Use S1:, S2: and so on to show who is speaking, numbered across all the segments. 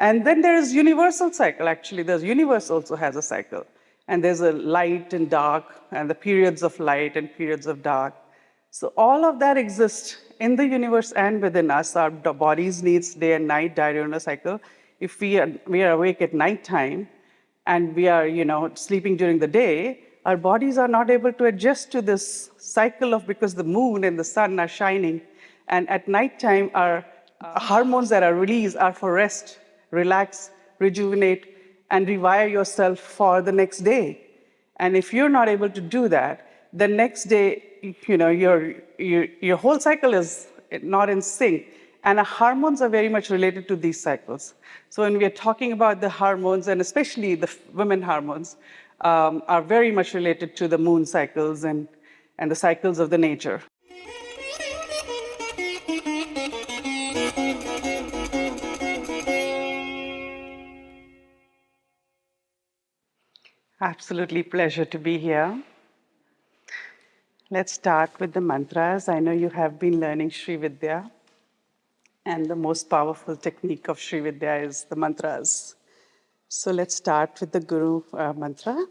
S1: And then there is universal cycle. Actually, the universe also has a cycle. And there's a light and dark, and the periods of light and periods of dark. So all of that exists in the universe and within us. Our bodies needs day and night diurnal cycle. If we are awake at nighttime and we are sleeping during the day, our bodies are not able to adjust to this cycle of, because the moon and the sun are shining. And at nighttime, our hormones that are released are for rest, relax, rejuvenate, and rewire yourself for the next day. And if you're not able to do that, the next day, your whole cycle is not in sync. And our hormones are very much related to these cycles. So when we are talking about the hormones, and especially the women hormones, are very much related to the moon cycles and the cycles of the nature. Absolutely pleasure to be here. Let's start with the mantras. I know you have been learning Sri Vidya, and the most powerful technique of Sri Vidya is the mantras. So let's start with the Guru mantra.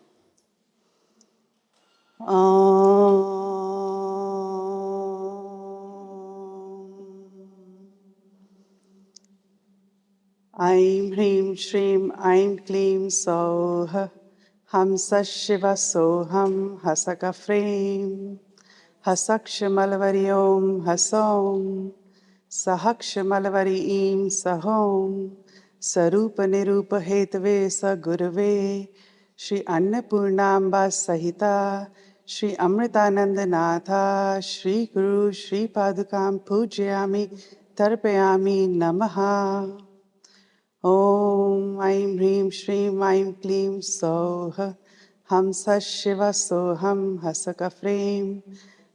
S1: Aim Hrim Shrim Aim Klim Soha Hamsa Shiva Soham Hasaka Frame Hasakshmalvari Om Hasom Sahakshmalvari Im Sahom Sarupa Nirupa Hetave Sa Gurave Shri Annapurnamba Sahita Shri Amritananda Natha Shri Guru Shri Padukam Pujyami Tarpayami Namaha. Om Aim Hrim Shrim Aim Klim Soha Hamsa Shiva Soham Hasaka Frame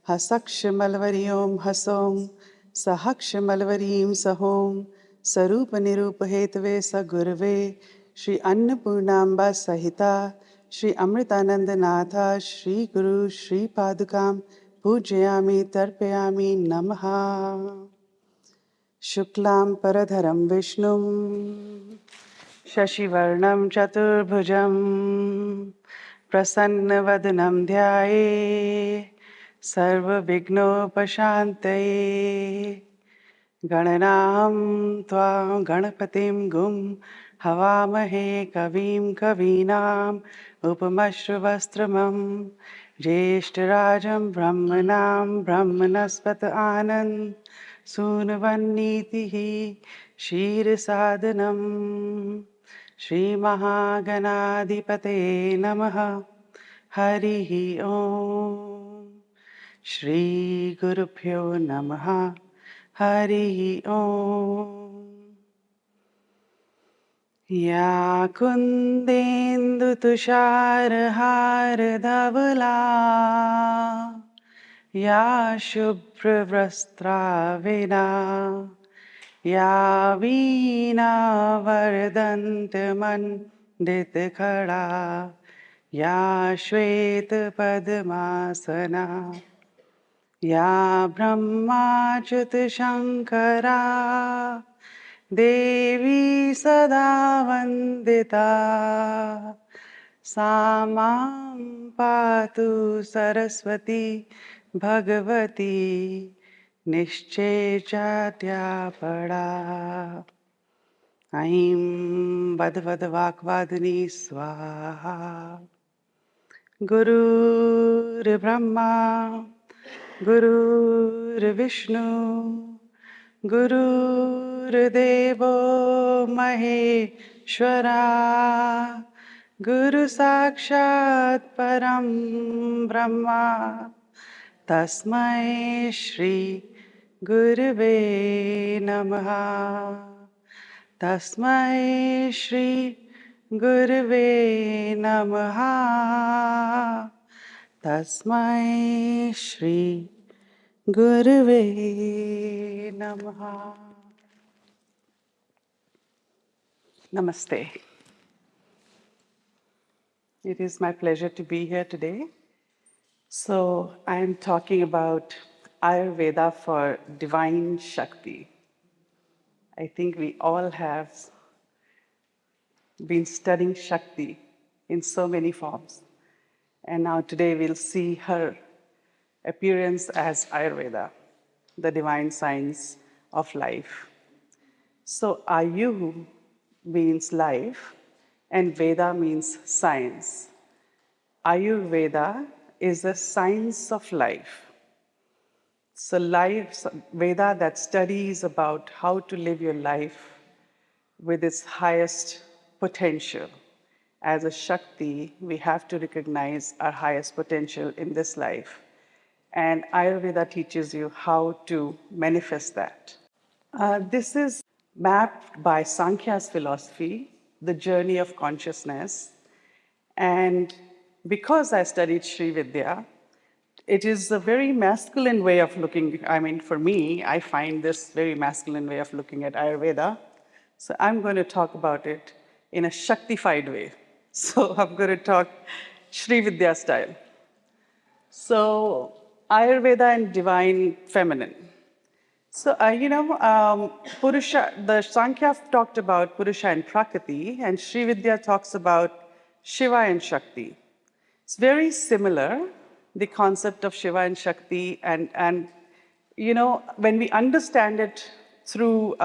S1: Hasakshmalvari Om Hasom Sahakshmalvarim Sahom Sarupa Nirupa Hetave Sa Gurave Shri Annapurnamba Sahita Shri Amritananda Natha Shri Guru Shri Padukam Pujyami Tarpayami Namaha. Shuklam Paradharam Vishnum Shashivarnam Chaturbhujam Prasannavadanam Dhyaye Sarva Vignopashantaye Gananam Tvam Ganapatim Gum Havamahe Kavim Kavinam Upamashravastramam Jeshtarajam Brahmanam Brahmanaspata Anand Sunavannitihi Shirasadhanam Shri Mahaganadipate Namaha Harihi Om Shri Gurubhyo Namaha Harihi Om Ya Kundendu Tushar Har Dhavala Ya Shubhravastra Ya Veena Vardant Khada Ya Shweta Padmasana Ya Brahmachyut Shankara Devi Sada Vandita Samam Patu Saraswati Bhagavati Nishchechatyapara Aim Badvadvakvadini Swaha Guru Brahma Guru Vishnu Guru Devo Maheshwara Guru Sakshat Param Brahma Tasmai Shri Gurave Namaha Tasmai Shri Gurave Namaha Tasmai Shri Gurave Namaha. Namaste. It is my pleasure to be here today. So I'm talking about Ayurveda for divine Shakti. I think we all have been studying Shakti in so many forms. And now today we'll see her appearance as Ayurveda, the divine science of life. So Ayu means life and Veda means science. Ayurveda is the science of life. So life, Veda that studies about how to live your life with its highest potential. As a Shakti, we have to recognize our highest potential in this life. And Ayurveda teaches you how to manifest that. This is mapped by Sankhya's philosophy, the journey of consciousness. And because I studied Sri Vidya, it is a very masculine way of looking. I mean, for me, I find this very masculine way of looking at Ayurveda. So I'm going to talk about it in a Shaktified way. So I'm going to talk Sri Vidya style. So Ayurveda and divine feminine. So, Purusha, the Sankhya talked about Purusha and Prakriti, and Sri Vidya talks about Shiva and Shakti. It's very similar, the concept of Shiva and Shakti, and when we understand it through,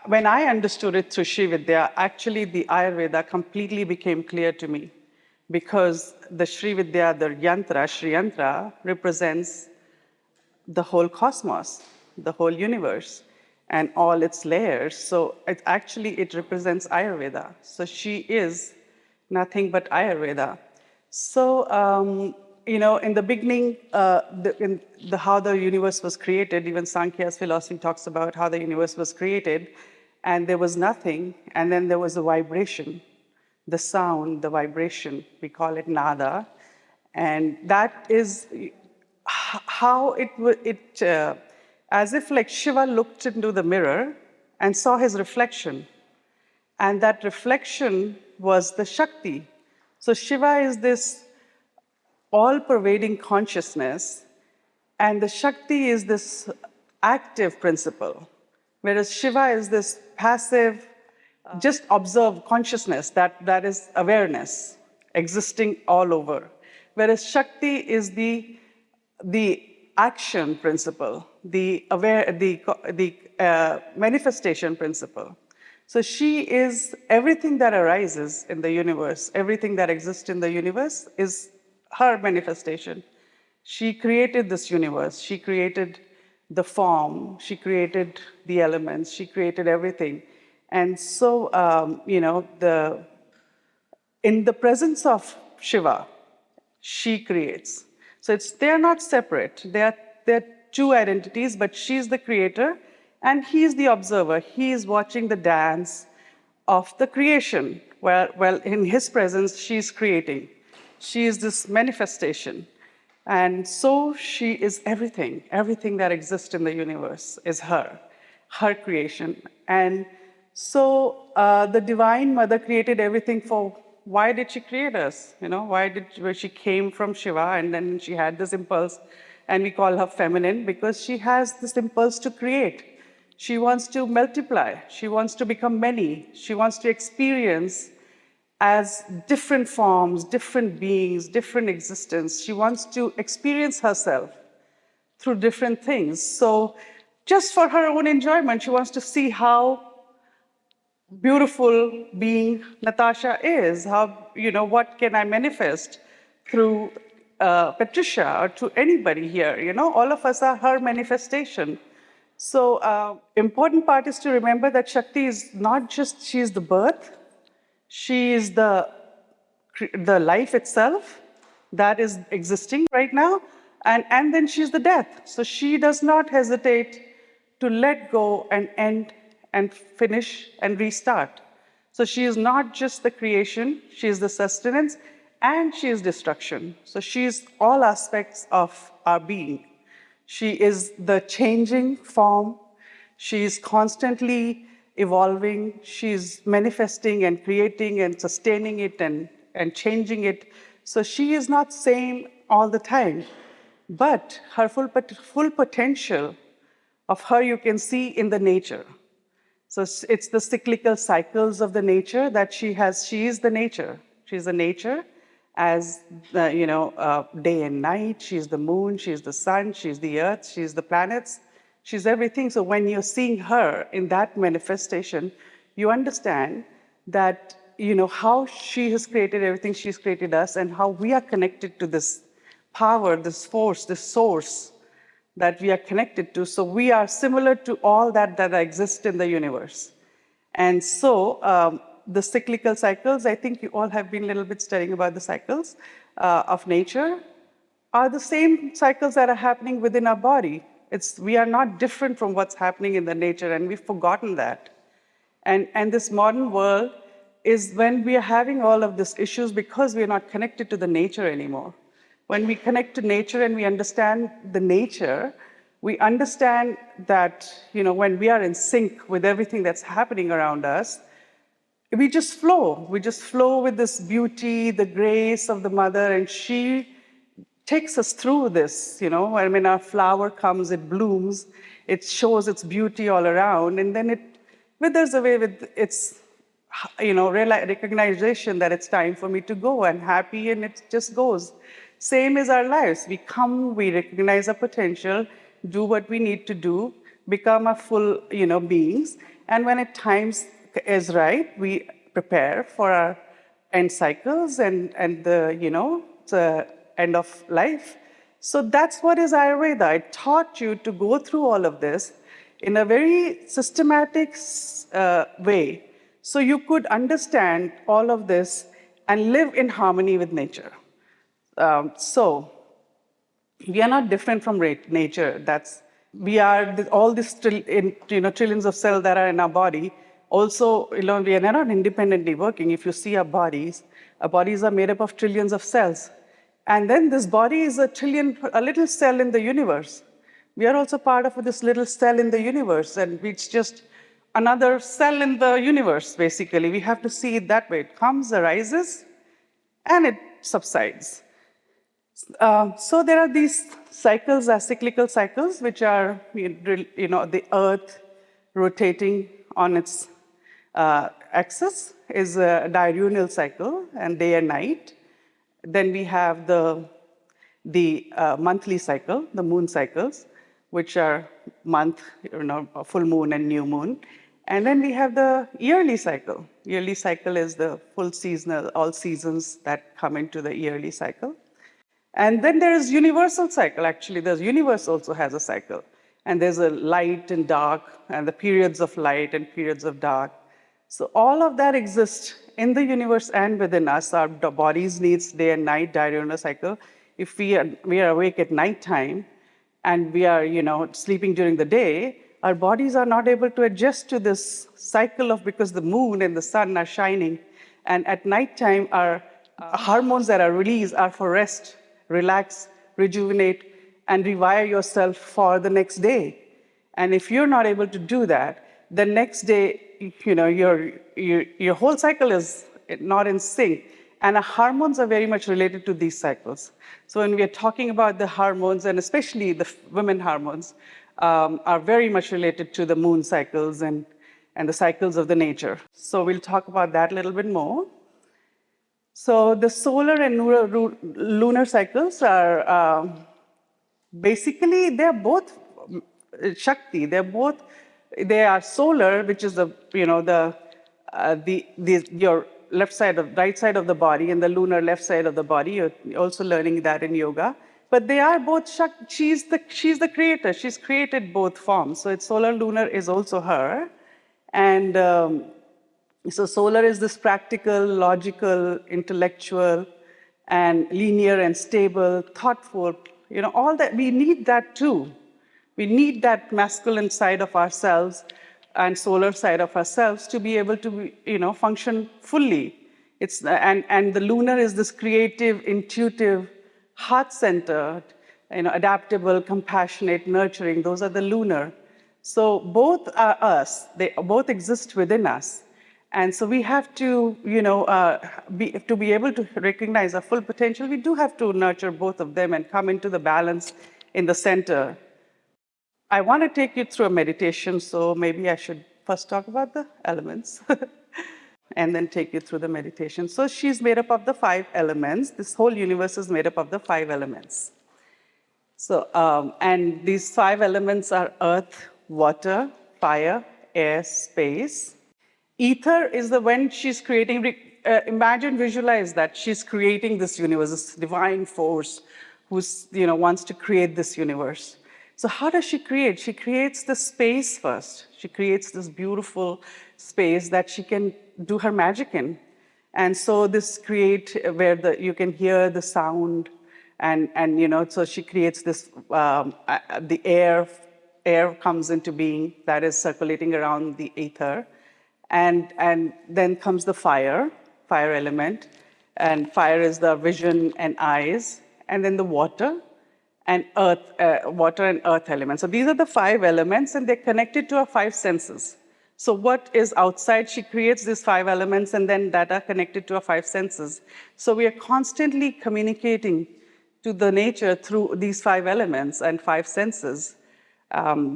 S1: when I understood it through Sri Vidya, actually the Ayurveda completely became clear to me because the Sri Vidya, the yantra, Sri Yantra, represents the whole cosmos, the whole universe, and all its layers. So it represents Ayurveda. So she is nothing but Ayurveda. So, in the beginning, how the universe was created, even Sankhya's philosophy talks about how the universe was created, and there was nothing, and then there was a vibration, the sound, the vibration, we call it nada, and that is how as if like Shiva looked into the mirror and saw his reflection. And that reflection was the Shakti. So Shiva is this all-pervading consciousness, and the Shakti is this active principle, whereas Shiva is this passive, just observe consciousness, that is awareness existing all over. Whereas Shakti is the action principle, the manifestation principle. So she is everything that arises in the universe, everything that exists in the universe is her manifestation. She created this universe. She created the form. She created the elements. She created everything. And so, in the presence of Shiva, she creates. So they're not separate. They're two identities, but she's the creator and he's the observer. He is watching the dance of the creation. Well, in his presence, she's creating. She is this manifestation. And so she is everything. Everything that exists in the universe is her creation. And so the Divine Mother created everything for, why did she create us? Where she came from Shiva and then she had this impulse, and we call her feminine because she has this impulse to create. She wants to multiply. She wants to become many. She wants to experience as different forms, different beings, different existence. She wants to experience herself through different things. So just for her own enjoyment, she wants to see how beautiful being Natasha is, what can I manifest through Patricia or to anybody here, all of us are her manifestation. So important part is to remember that Shakti is not just, she is the birth, she is the life itself that is existing right now, and then she's the death. So she does not hesitate to let go and end and finish and restart. So she is not just the creation, she is the sustenance, and she is destruction. So she is all aspects of our being. She is the changing form. She is constantly evolving. She's manifesting and creating and sustaining it and changing it. So she is not same all the time, but her full potential of her you can see in the nature. So it's the cyclical cycles of the nature that she has. She is the nature. She's the nature as the, day and night. She's the moon, she's the sun, she's the earth, she's the planets, she's everything. So when you're seeing her in that manifestation, you understand that, how she has created everything, she's created us, and how we are connected to this power, this force, this source that we are connected to. So we are similar to all that exists in the universe. And so the cyclical cycles, I think you all have been a little bit studying about the cycles of nature, are the same cycles that are happening within our body. We are not different from what's happening in the nature, and we've forgotten that. And this modern world is when we are having all of these issues because we are not connected to the nature anymore. When we connect to nature and we understand the nature, we understand that, when we are in sync with everything that's happening around us, we just flow. We just flow with this beauty, the grace of the mother, and she takes us through this, when our flower comes, it blooms, it shows its beauty all around, and then it withers away with its, recognition that it's time for me to go. I'm happy, and it just goes. Same as our lives. We come, we recognize our potential, do what we need to do, become a full, beings, and when it times is right, we prepare for our end cycles and the end of life. So that's what is Ayurveda. It taught you to go through all of this in a very systematic way, so you could understand all of this and live in harmony with nature. So we are not different from nature. We are all these trillions of cells that are in our body. Also, we are not independently working. If you see our bodies are made up of trillions of cells. And then this body is a little cell in the universe. We are also part of this little cell in the universe, and it's just another cell in the universe, basically. We have to see it that way. It comes, arises, and it subsides. So there are these cycles, cyclical cycles, which are, the earth rotating on its axis is a diurnal cycle, and day and night. Then we have the monthly cycle, the moon cycles, which are month, full moon and new moon. And then we have the yearly cycle. Yearly cycle is the full seasonal, all seasons that come into the yearly cycle. And then there is universal cycle. Actually, the universe also has a cycle. And there's a light and dark, and the periods of light and periods of dark. So all of that exists in the universe and within us. Our bodies needs day and night, diurnal cycle. If we are awake at nighttime and we are, sleeping during the day, our bodies are not able to adjust to this cycle because the moon and the sun are shining. And at nighttime, our hormones that are released are for rest, relax, rejuvenate, and rewire yourself for the next day. And if you're not able to do that, the next day, your whole cycle is not in sync. And our hormones are very much related to these cycles. So when we are talking about the hormones, and especially the women hormones, are very much related to the moon cycles and the cycles of the nature. So we'll talk about that a little bit more. So the solar and lunar cycles are basically, they're both Shakti. They are solar, which is your left side right side of the body, and the lunar left side of the body. You're also learning that in yoga. But they are both Shakti. She's the creator. She's created both forms. So it's solar, lunar is also her. And so solar is this practical, logical, intellectual, and linear and stable, thoughtful, all that. We need that too. We need that masculine side of ourselves and solar side of ourselves to be able to, function fully. And the lunar is this creative, intuitive, heart-centered, adaptable, compassionate, nurturing. Those are the lunar. So both are us. They both exist within us. And so we have to, to be able to recognize our full potential, we do have to nurture both of them and come into the balance in the center. I want to take you through a meditation, so maybe I should first talk about the elements and then take you through the meditation. So she's made up of the 5 elements. This whole universe is made up of the 5 elements. So, and these 5 elements are earth, water, fire, air, space. Ether is the when she's creating, imagine, visualize that she's creating this universe, this divine force who's, wants to create this universe. So how does she create? She creates the space first. She creates this beautiful space that she can do her magic in. And so this create where you can hear the sound and so she creates this, the air comes into being that is circulating around the ether. And then comes the fire element. And fire is the vision and eyes. And then the water and earth elements. So these are the 5 elements, and they're connected to our 5 senses. So what is outside, she creates these 5 elements, and then that are connected to our 5 senses. So we are constantly communicating to the nature through these 5 elements and 5 senses.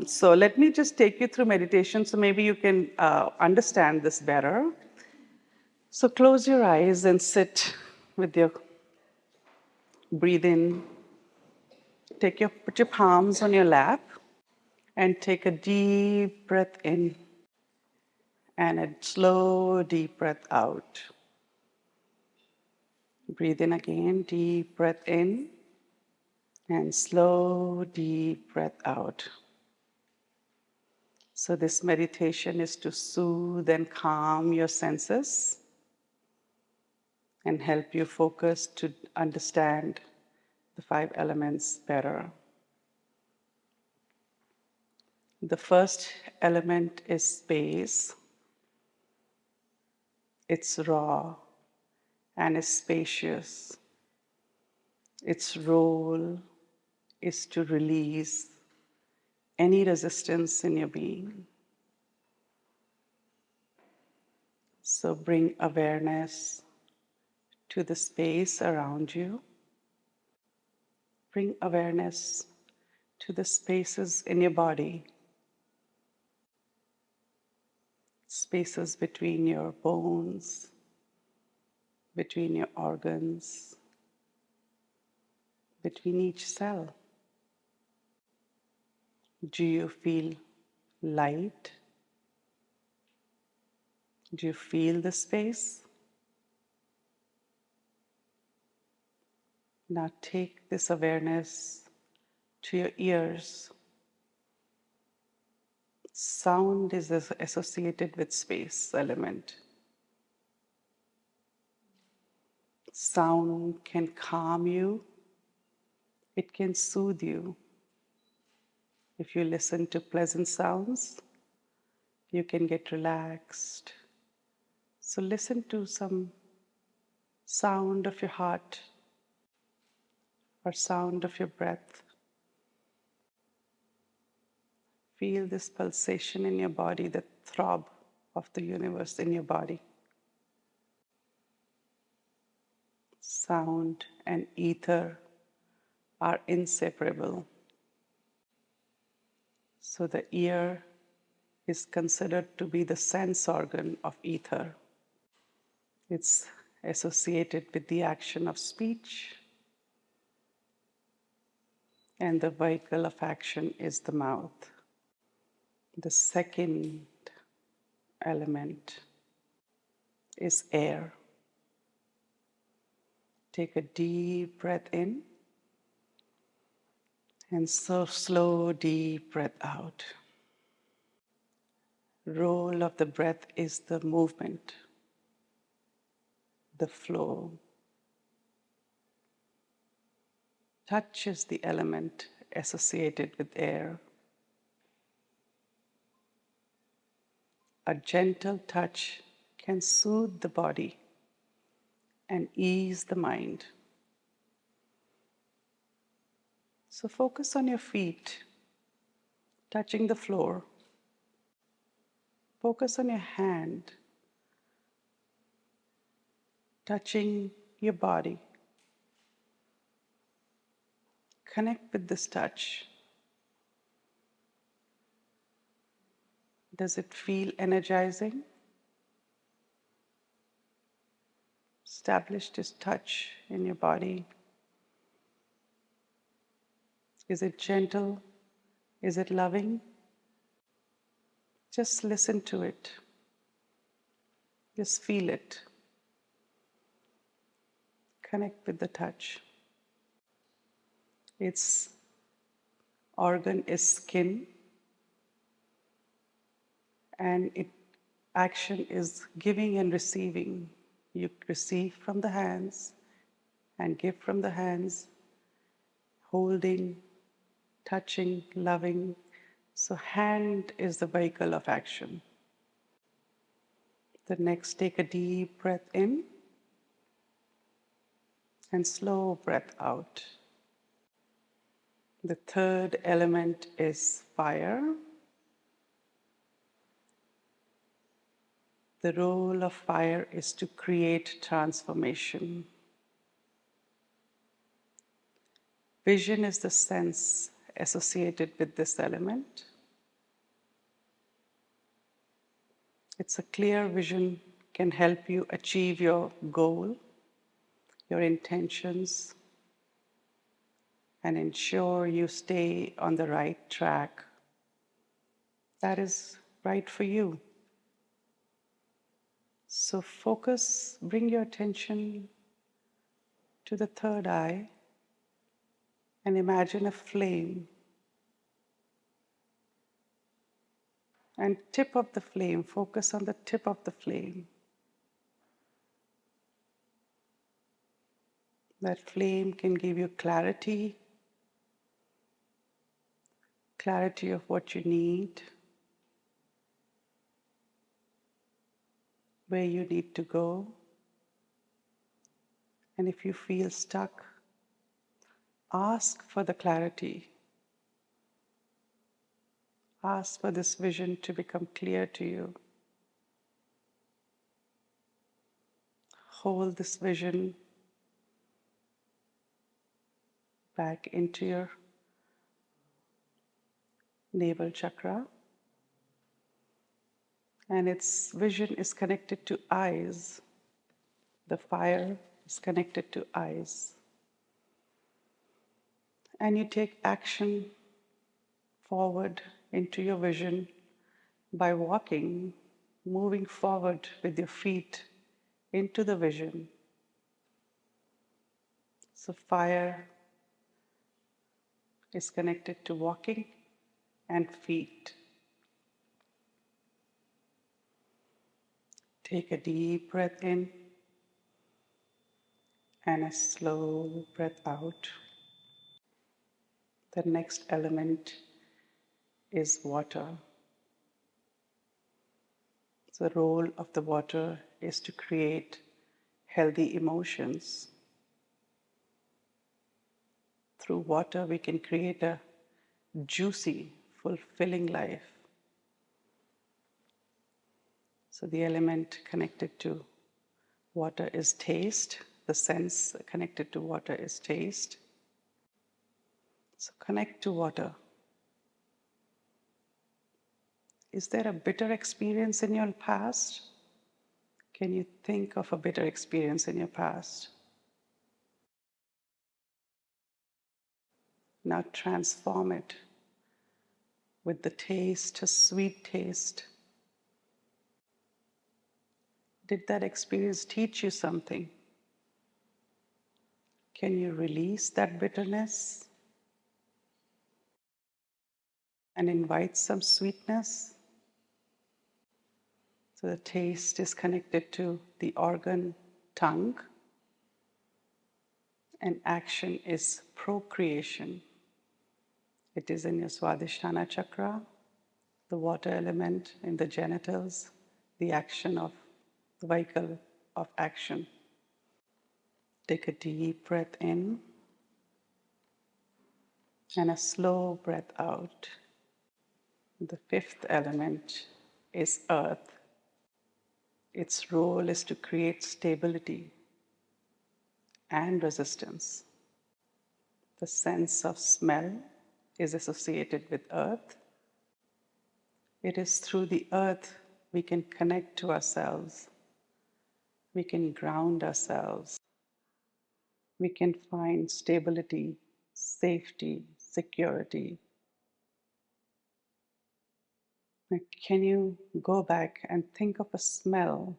S1: So let me just take you through meditation so maybe you can understand this better. So close your eyes and sit with your breathe in. Put your palms on your lap and take a deep breath in and a slow, deep breath out. Breathe in again, deep breath in and slow, deep breath out. So this meditation is to soothe and calm your senses and help you focus to understand the 5 elements better. The first element is space. It's raw and is spacious. Its role is to release any resistance in your being. So bring awareness to the space around you. Bring awareness to the spaces in your body. Spaces between your bones, between your organs, between each cell. Do you feel light? Do you feel the space? Now take this awareness to your ears. Sound is associated with space element. Sound can calm you. It can soothe you. If you listen to pleasant sounds, you can get relaxed. So listen to some sound of your heart or sound of your breath. Feel this pulsation in your body, the throb of the universe in your body. Sound and ether are inseparable. So the ear is considered to be the sense organ of ether. It's associated with the action of speech, and the vehicle of action is the mouth. The second element is air. Take a deep breath in and so slow, deep breath out. Role of the breath is the movement, the flow. Touch is the element associated with air. A gentle touch can soothe the body and ease the mind. So focus on your feet, touching the floor. Focus on your hand, touching your body. Connect with this touch. Does it feel energizing? Establish this touch in your body. Is it gentle? Is it loving? Just listen to it. Just feel it. Connect with the touch. Its organ is skin, and its action is giving and receiving. You receive from the hands and give from the hands, holding, touching, loving. So hand is the vehicle of action. The next, take a deep breath in and slow breath out. The third element is fire. The role of fire is to create transformation. Vision is the sense associated with this element. It's a clear vision can help you achieve your goal, your intentions, and ensure you stay on the right track that is right for you. So focus, bring your attention to the third eye and imagine a flame. And tip of the flame, focus on the tip of the flame. That flame can give you clarity of what you need, where you need to go. And if you feel stuck, ask for the clarity. Ask for this vision to become clear to you. Hold this vision back into your navel chakra. And its vision is connected to eyes. The fire is connected to eyes. And you take action forward into your vision by walking, moving forward with your feet into the vision. So fire is connected to walking and feet. Take a deep breath in and a slow breath out. The next element is water. The role of the water is to create healthy emotions. Through water, we can create a juicy, fulfilling life. So the element connected to water is taste. The sense connected to water is taste. So connect to water. Is there a bitter experience in your past? Can you think of a bitter experience in your past? Now transform it with the taste, a sweet taste. Did that experience teach you something? Can you release that bitterness and invite some sweetness? So the taste is connected to the organ tongue, and action is procreation. It is in your Swadhisthana chakra, the water element in the genitals, the action of the vehicle of action. Take a deep breath in and a slow breath out. The fifth element is earth. Its role is to create stability and resistance. The sense of smell is associated with earth. It is through the earth we can connect to ourselves, we can ground ourselves, we can find stability, safety, security. Now, can you go back and think of a smell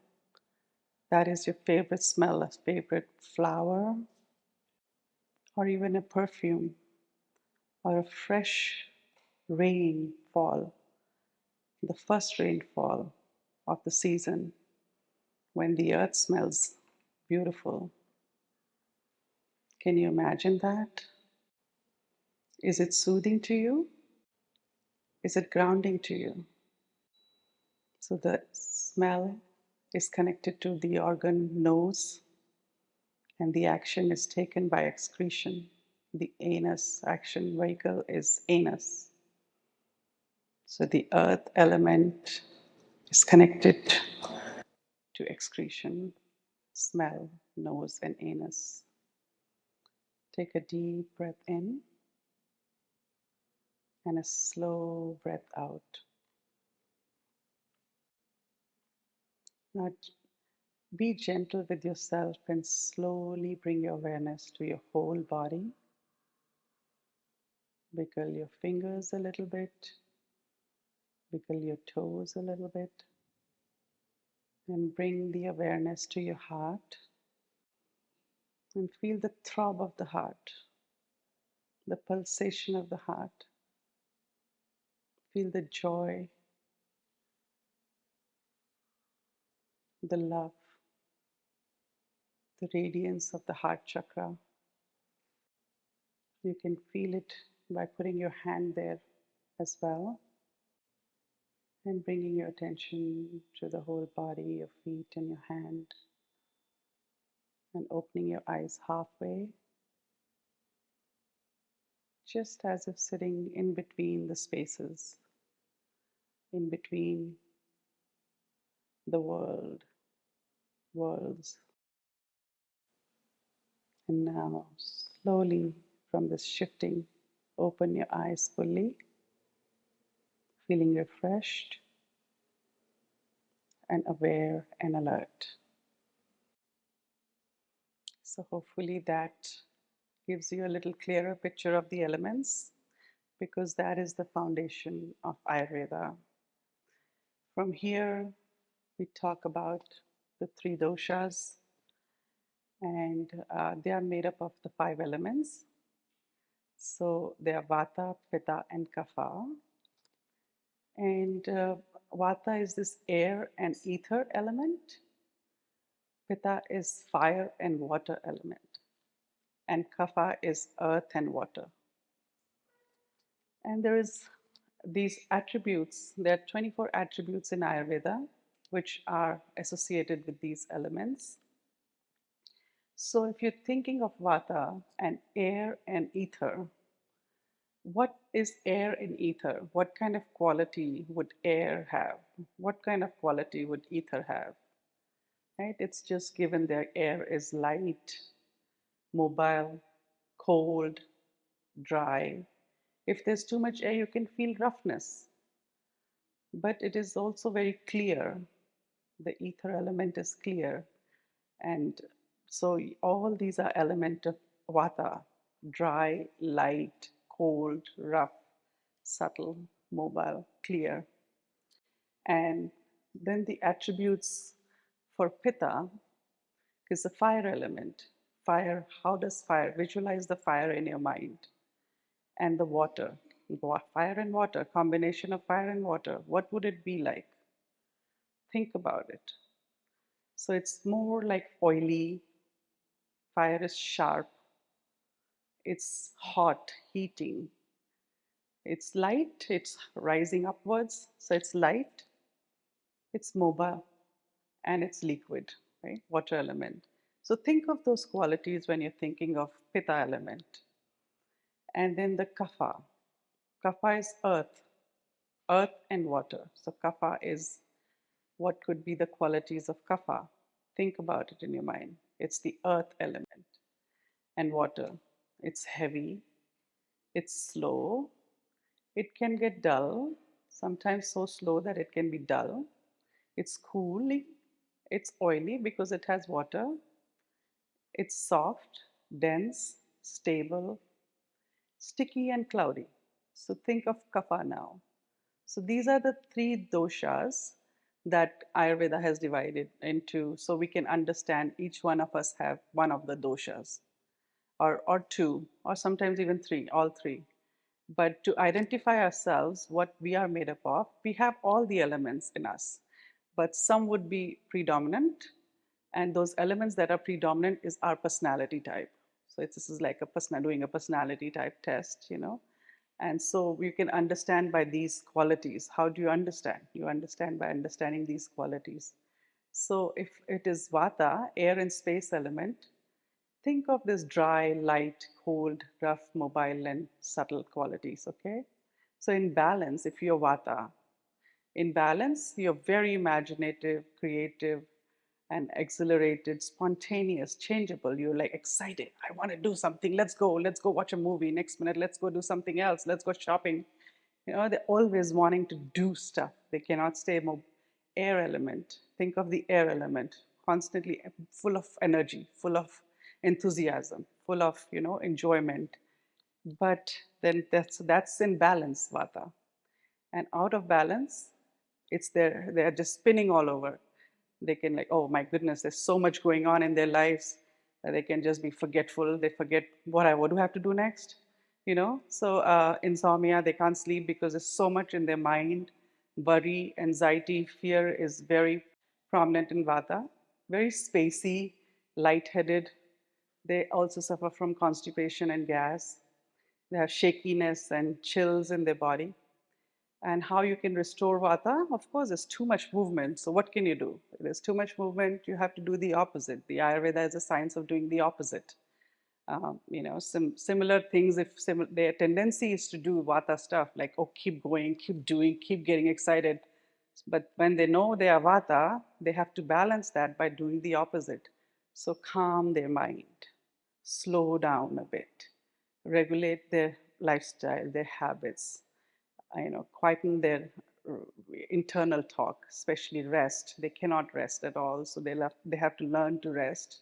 S1: that is your favorite smell, a favorite flower, or even a perfume, or a fresh rainfall, the first rainfall of the season when the earth smells beautiful? Can you imagine that? Is it soothing to you? Is it grounding to you? So the smell is connected to the organ nose, and the action is taken by excretion. The anus action vehicle is anus. So the earth element is connected to excretion, smell, nose, and anus. Take a deep breath in and a slow breath out. Now be gentle with yourself and slowly bring your awareness to your whole body. Wiggle your fingers a little bit, wiggle your toes a little bit, and bring the awareness to your heart and feel the throb of the heart, the pulsation of the heart. Feel the joy, the love, the radiance of the heart chakra. You can feel it by putting your hand there as well and bringing your attention to the whole body, your feet and your hand, and opening your eyes halfway, just as if sitting in between the spaces, in between the worlds. And now, slowly from this shifting, open your eyes fully, feeling refreshed and aware and alert. So, hopefully, that gives you a little clearer picture of the elements, because that is the foundation of Ayurveda. From here, we talk about the three doshas, and they are made up of the five elements. So they are Vata, Pitta, and Kapha. And Vata is this air and ether element. Pitta is fire and water element. And Kapha is earth and water. And there is these attributes, there are 24 attributes in Ayurveda which are associated with these elements. So if you're thinking of Vata and air and ether, what is air and ether? What kind of quality would air have? What kind of quality would ether have? Right? It's just given their air is light, mobile, cold, dry. If there's too much air, you can feel roughness. But it is also very clear. The ether element is clear. And so all these are elements of Vata: dry, light, cold, rough, subtle, mobile, clear. And then the attributes for Pitta is the fire element. Fire, how does fire, visualize the fire in your mind. And the water, fire and water, combination of fire and water, what would it be like? Think about it. So it's more like oily, fire is sharp, it's hot, heating. It's light, it's rising upwards, so it's light, it's mobile, and it's liquid, right? Water element. So think of those qualities when you're thinking of Pitta element. And then the Kapha. Kapha is earth and water. So Kapha is what could be the qualities of Kapha. Think about it in your mind. It's the earth element and water. It's heavy, it's slow, it can get dull, sometimes so slow that it can be dull. It's cooling, it's oily because it has water, it's soft, dense, stable, sticky, and cloudy. So think of kapha now. So these are the three doshas that Ayurveda has divided into, so we can understand each one of us have one of the doshas, or two, or sometimes even three, all three. But to identify ourselves, what we are made up of, we have all the elements in us, but some would be predominant, and those elements that are predominant is our personality type. So this is like doing a personality type test, you know. And so we can understand by these qualities. How do you understand? You understand by understanding these qualities. So if it is vata, air and space element, think of this dry, light, cold, rough, mobile, and subtle qualities, okay? So in balance, if you're vata, in balance, you're very imaginative, creative, and exhilarated, spontaneous, changeable. You're like excited. I want to do something. Let's go. Let's go watch a movie. Next minute, let's go do something else. Let's go shopping. You know, they're always wanting to do stuff. They cannot stay air element. Think of the air element, constantly full of energy, full of enthusiasm, full of, you know, enjoyment. But then that's in balance, vata. And out of balance, it's there, they're just spinning all over. They can, like, oh my goodness, there's so much going on in their lives that they can just be forgetful. They forget what do I have to do next, you know. So insomnia, they can't sleep because there's so much in their mind. Worry, anxiety, fear is very prominent in vata. Very spacey, lightheaded. They also suffer from constipation and gas. They have shakiness and chills in their body. And how you can restore vata? Of course, there's too much movement. So what can you do? If there's too much movement, you have to do the opposite. The Ayurveda is a science of doing the opposite. You know, similar things. If their tendency is to do vata stuff, like, oh, keep going, keep doing, keep getting excited. But when they know they are vata, they have to balance that by doing the opposite. So calm their mind, slow down a bit, regulate their lifestyle, their habits, you know, quieten their uh, internal talk, especially rest. They cannot rest at all, so they have to learn to rest.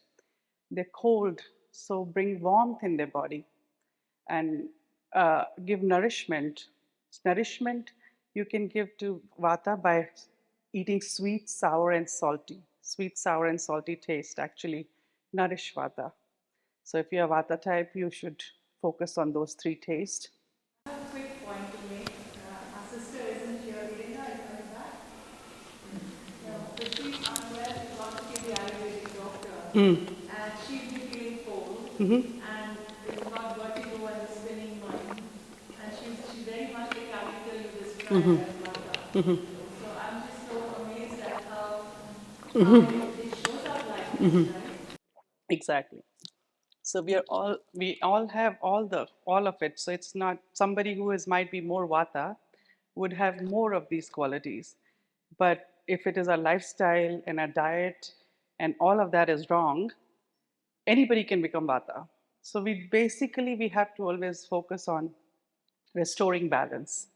S1: They're cold, so bring warmth in their body and give nourishment. Nourishment you can give to vata by eating sweet, sour, and salty. Sweet, sour, and salty taste actually nourish vata. So if you're vata type, you should focus on those three tastes.
S2: Quick point to make. Our sister isn't here. Irina is coming back. So she's unwell. She's gone to see the Ayurvedic doctor. And she's been feeling cold. And it's got vertigo and the spinning mind. And she's very much the character you described as Vata. So I'm just so amazed at how it shows up like this, right?
S1: Exactly. So we all have all of it. So it's not somebody who is might be more vata would have more of these qualities. But if it is a lifestyle and a diet and all of that is wrong, anybody can become vata. So we have to always focus on restoring balance.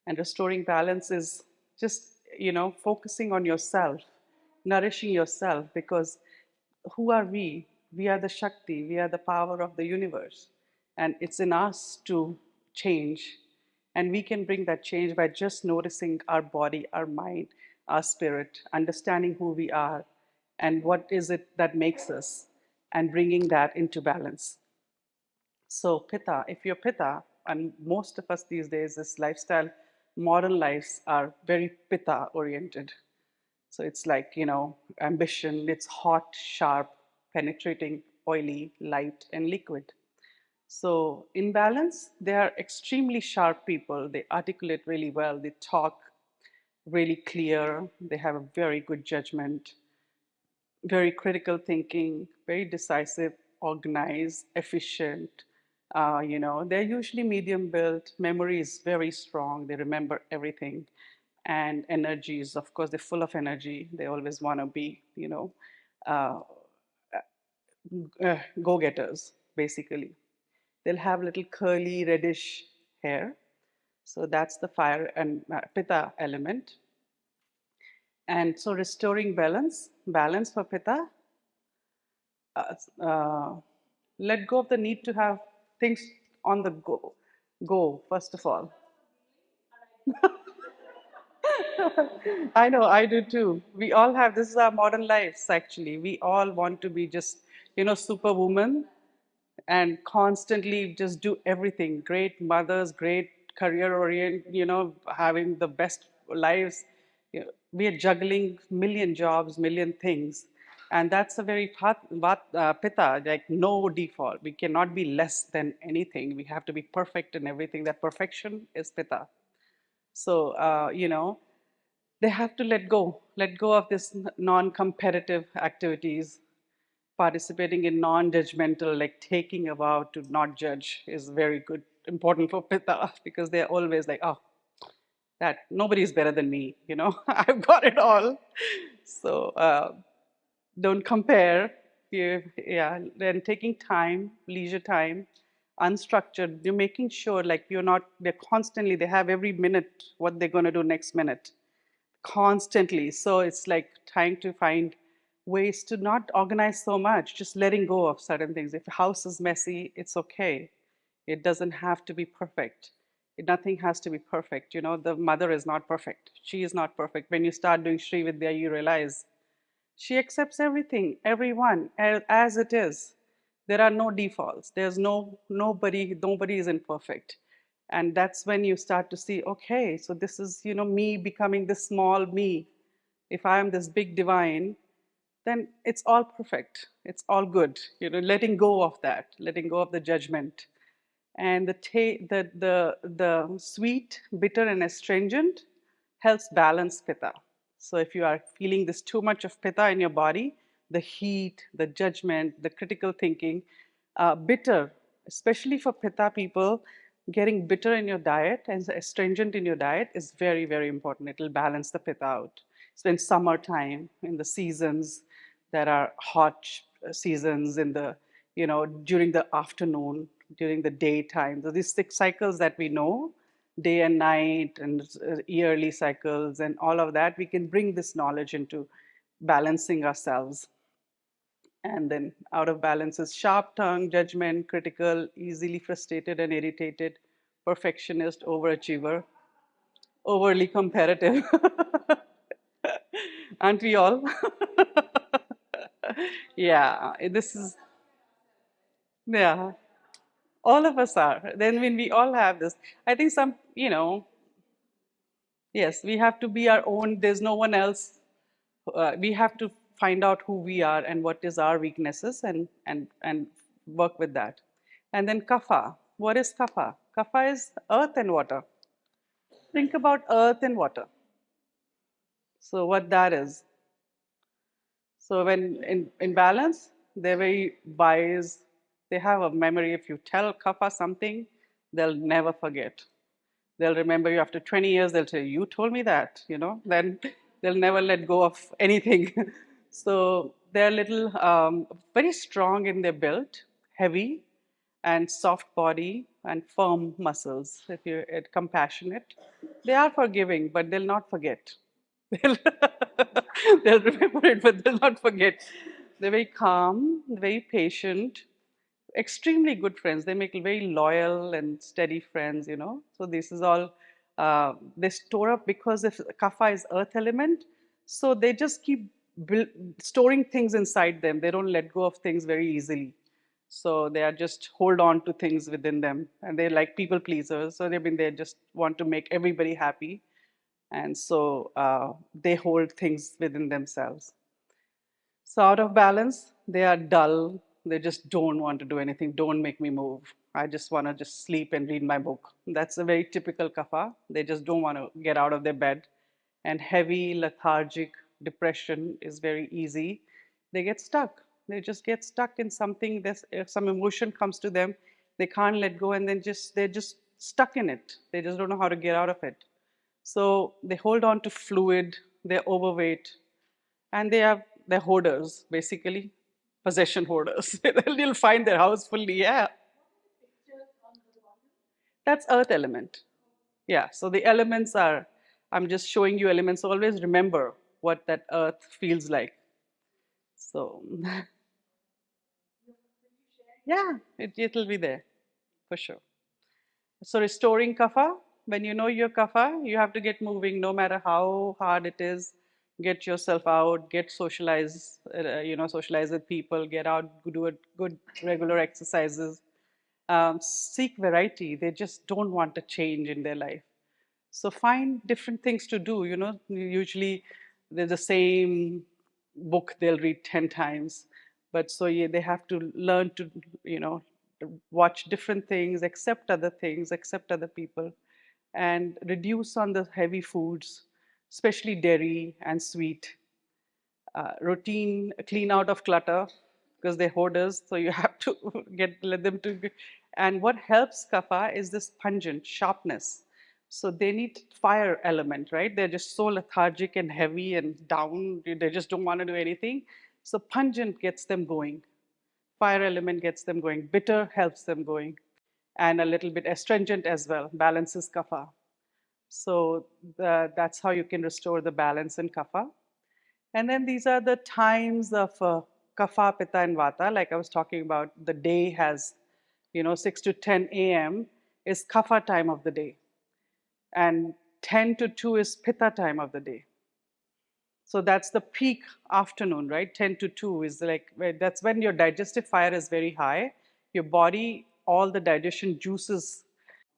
S1: And restoring balance is just, you know, focusing on yourself, nourishing yourself, because who are we? We are the Shakti, we are the power of the universe. And it's in us to change. And we can bring that change by just noticing our body, our mind, our spirit, understanding who we are and what is it that makes us, and bringing that into balance. So, Pitta, if you're Pitta, and most of us these days, this lifestyle, modern lives are very Pitta oriented. So it's like, you know, ambition, it's hot, sharp, penetrating, oily, light, and liquid. So in balance, they are extremely sharp people. They articulate really well, they talk really clear, they have a very good judgment, very critical thinking, very decisive, organized, efficient. You know, they're usually medium built. Memory is very strong. They remember everything. And energy is, of course, they're full of energy. They always want to be, you know, uh, go getters, basically. They'll have little curly reddish hair. So that's the fire and pitta element. And so restoring balance for pitta, uh, uh, let go of the need to have things on the go first of all. I know, I do too. We all have, this is our modern lives actually. We all want to be just, superwoman and constantly just do everything. Great mothers, great career orient, having the best lives. We are juggling million jobs, million things. And that's a very pitta, like no default. We cannot be less than anything. We have to be perfect in everything. That perfection is pitta. So, they have to let go of this non-competitive activities. Participating in non-judgmental, like taking a vow to not judge, is very good, important for Pitta because they're always like, oh, that nobody is better than me, I've got it all. So don't compare. Yeah, then taking time, leisure time, unstructured. You're making sure like they're constantly, they have every minute what they're going to do next minute constantly. So it's like trying to find ways to not organize so much, just letting go of certain things. If the house is messy, it's okay. It doesn't have to be perfect. Nothing has to be perfect. The mother is not perfect. She is not perfect. When you start doing Sri Vidya, you realize she accepts everything, everyone as it is. There are no defaults. There's nobody is imperfect. And that's when you start to see, okay, so this is, me becoming this small me. If I am this big divine, then it's all perfect. It's all good. Letting go of that, letting go of the judgment. And the sweet, bitter, and astringent helps balance pitta. So if you are feeling this too much of pitta in your body, the heat, the judgment, the critical thinking, bitter, especially for pitta people, getting bitter in your diet and astringent in your diet is very, very important. It will balance the pitta out. So in summertime, in the seasons, there are hot seasons in the, during the afternoon, during the daytime. So these 6 cycles that we know, day and night and yearly cycles and all of that, we can bring this knowledge into balancing ourselves. And then out of balance is sharp tongue, judgment, critical, easily frustrated and irritated, perfectionist, overachiever, overly competitive. Aren't we all? Yeah, this is, yeah, all of us are. Then when we all have this, I think yes, we have to be our own. There's no one else. We have to find out who we are and what is our weaknesses and work with that. And then kapha. What is kapha? Kapha is earth and water. Think about earth and water. So what that is. So when in balance, they're very wise. They have a memory. If you tell kapha something, they'll never forget. They'll remember you after 20 years. They'll say, you told me that, then they'll never let go of anything. So they're little, very strong in their build, heavy and soft body and firm muscles. If you're compassionate, they are forgiving, but they'll not forget. They'll, they'll remember it, but they'll not forget. They're very calm, very patient, extremely good friends. They make very loyal and steady friends. So this is all, they store up because if kapha is earth element, so they just keep storing things inside them. They don't let go of things very easily. So they are just hold on to things within them, and they're like people pleasers. So they just want to make everybody happy, and so they hold things within themselves. So out of balance, they are dull. They just don't want to do anything. Don't make me move. I just want to just sleep and read my book. That's a very typical kapha. They just don't want to get out of their bed. And heavy, lethargic depression is very easy. They get stuck. They just get stuck in something. If some emotion comes to them, they can't let go, and then they're just stuck in it. They just don't know how to get out of it. So they hold on to fluid. They're overweight, and they're hoarders, basically possession hoarders. You'll find their house fully. Yeah, that's earth element. Yeah, so the elements are, I'm just showing you elements. So always remember what that earth feels like. So, yeah, it'll be there for sure. So restoring kapha, when you know your kapha, you have to get moving no matter how hard it is. Get yourself out, get socialize, socialize with people, get out, do a good regular exercises. Seek variety. They just don't want a change in their life. So find different things to do. Usually they're the same book they'll read 10 times. But so yeah, they have to learn to, you know, watch different things, accept other things, accept other people, and reduce on the heavy foods, especially dairy and sweet. Routine clean out of clutter because they're hoarders, so you have to let them to. And what helps kapha is this pungent sharpness. So they need fire element, right? They're just so lethargic and heavy and down. They just don't want to do anything. So pungent gets them going. Fire element gets them going. Bitter helps them going, and a little bit astringent as well balances kapha. So that's how you can restore the balance in kapha. And then these are the times of kapha, pitta, and vata. Like I was talking about, the day has, 6 to 10 a.m. is kapha time of the day, and 10 to 2 is pitta time of the day. So that's the peak afternoon, right? 10 to 2 is like, that's when your digestive fire is very high. Your body, all the digestion juices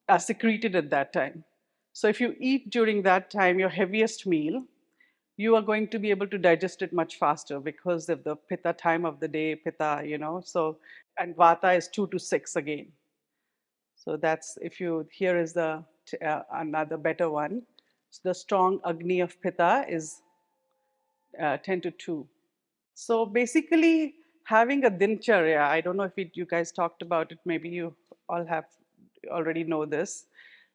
S1: are secreted at that time. So if you eat during that time, your heaviest meal, you are going to be able to digest it much faster because of the pitta time of the day, pitta, so, and vata is 2 to 6 again. So that's, if you, here is the another better one. So the strong agni of pitta is 10 to 2. So basically, having a dincharya, I don't know if you guys talked about it, maybe you all have already know this.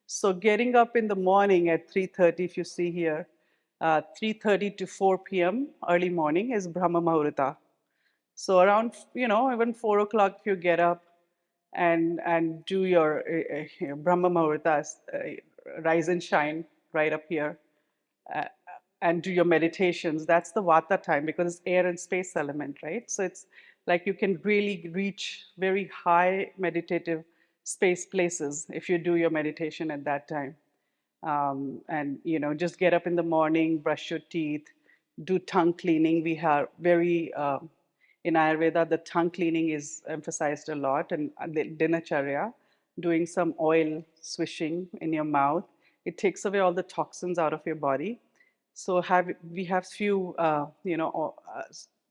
S1: So getting up in the morning at 3:30, if you see here, 3:30 to 4 p.m. early morning is Brahma Muhurta. So around, even 4 o'clock, if you get up and do your Brahma Muhurta, rise and shine right up here, uh, and do your meditations. That's the vata time because it's air and space element, right? So it's like you can really reach very high meditative space places if you do your meditation at that time. And just get up in the morning, brush your teeth, do tongue cleaning. We have very in Ayurveda, the tongue cleaning is emphasized a lot, and the dinacharya, doing some oil swishing in your mouth, it takes away all the toxins out of your body. So we have few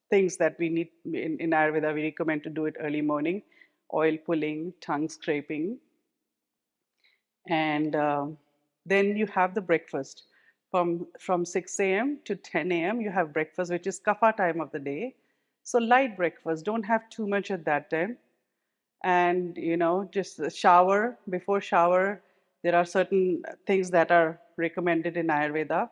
S1: things that we need in Ayurveda. We recommend to do it early morning: oil pulling, tongue scraping, and then you have the breakfast from 6 a.m. to 10 a.m. You have breakfast, which is kapha time of the day. So light breakfast, don't have too much at that time. And just a shower. Before shower, there are certain things that are recommended in Ayurveda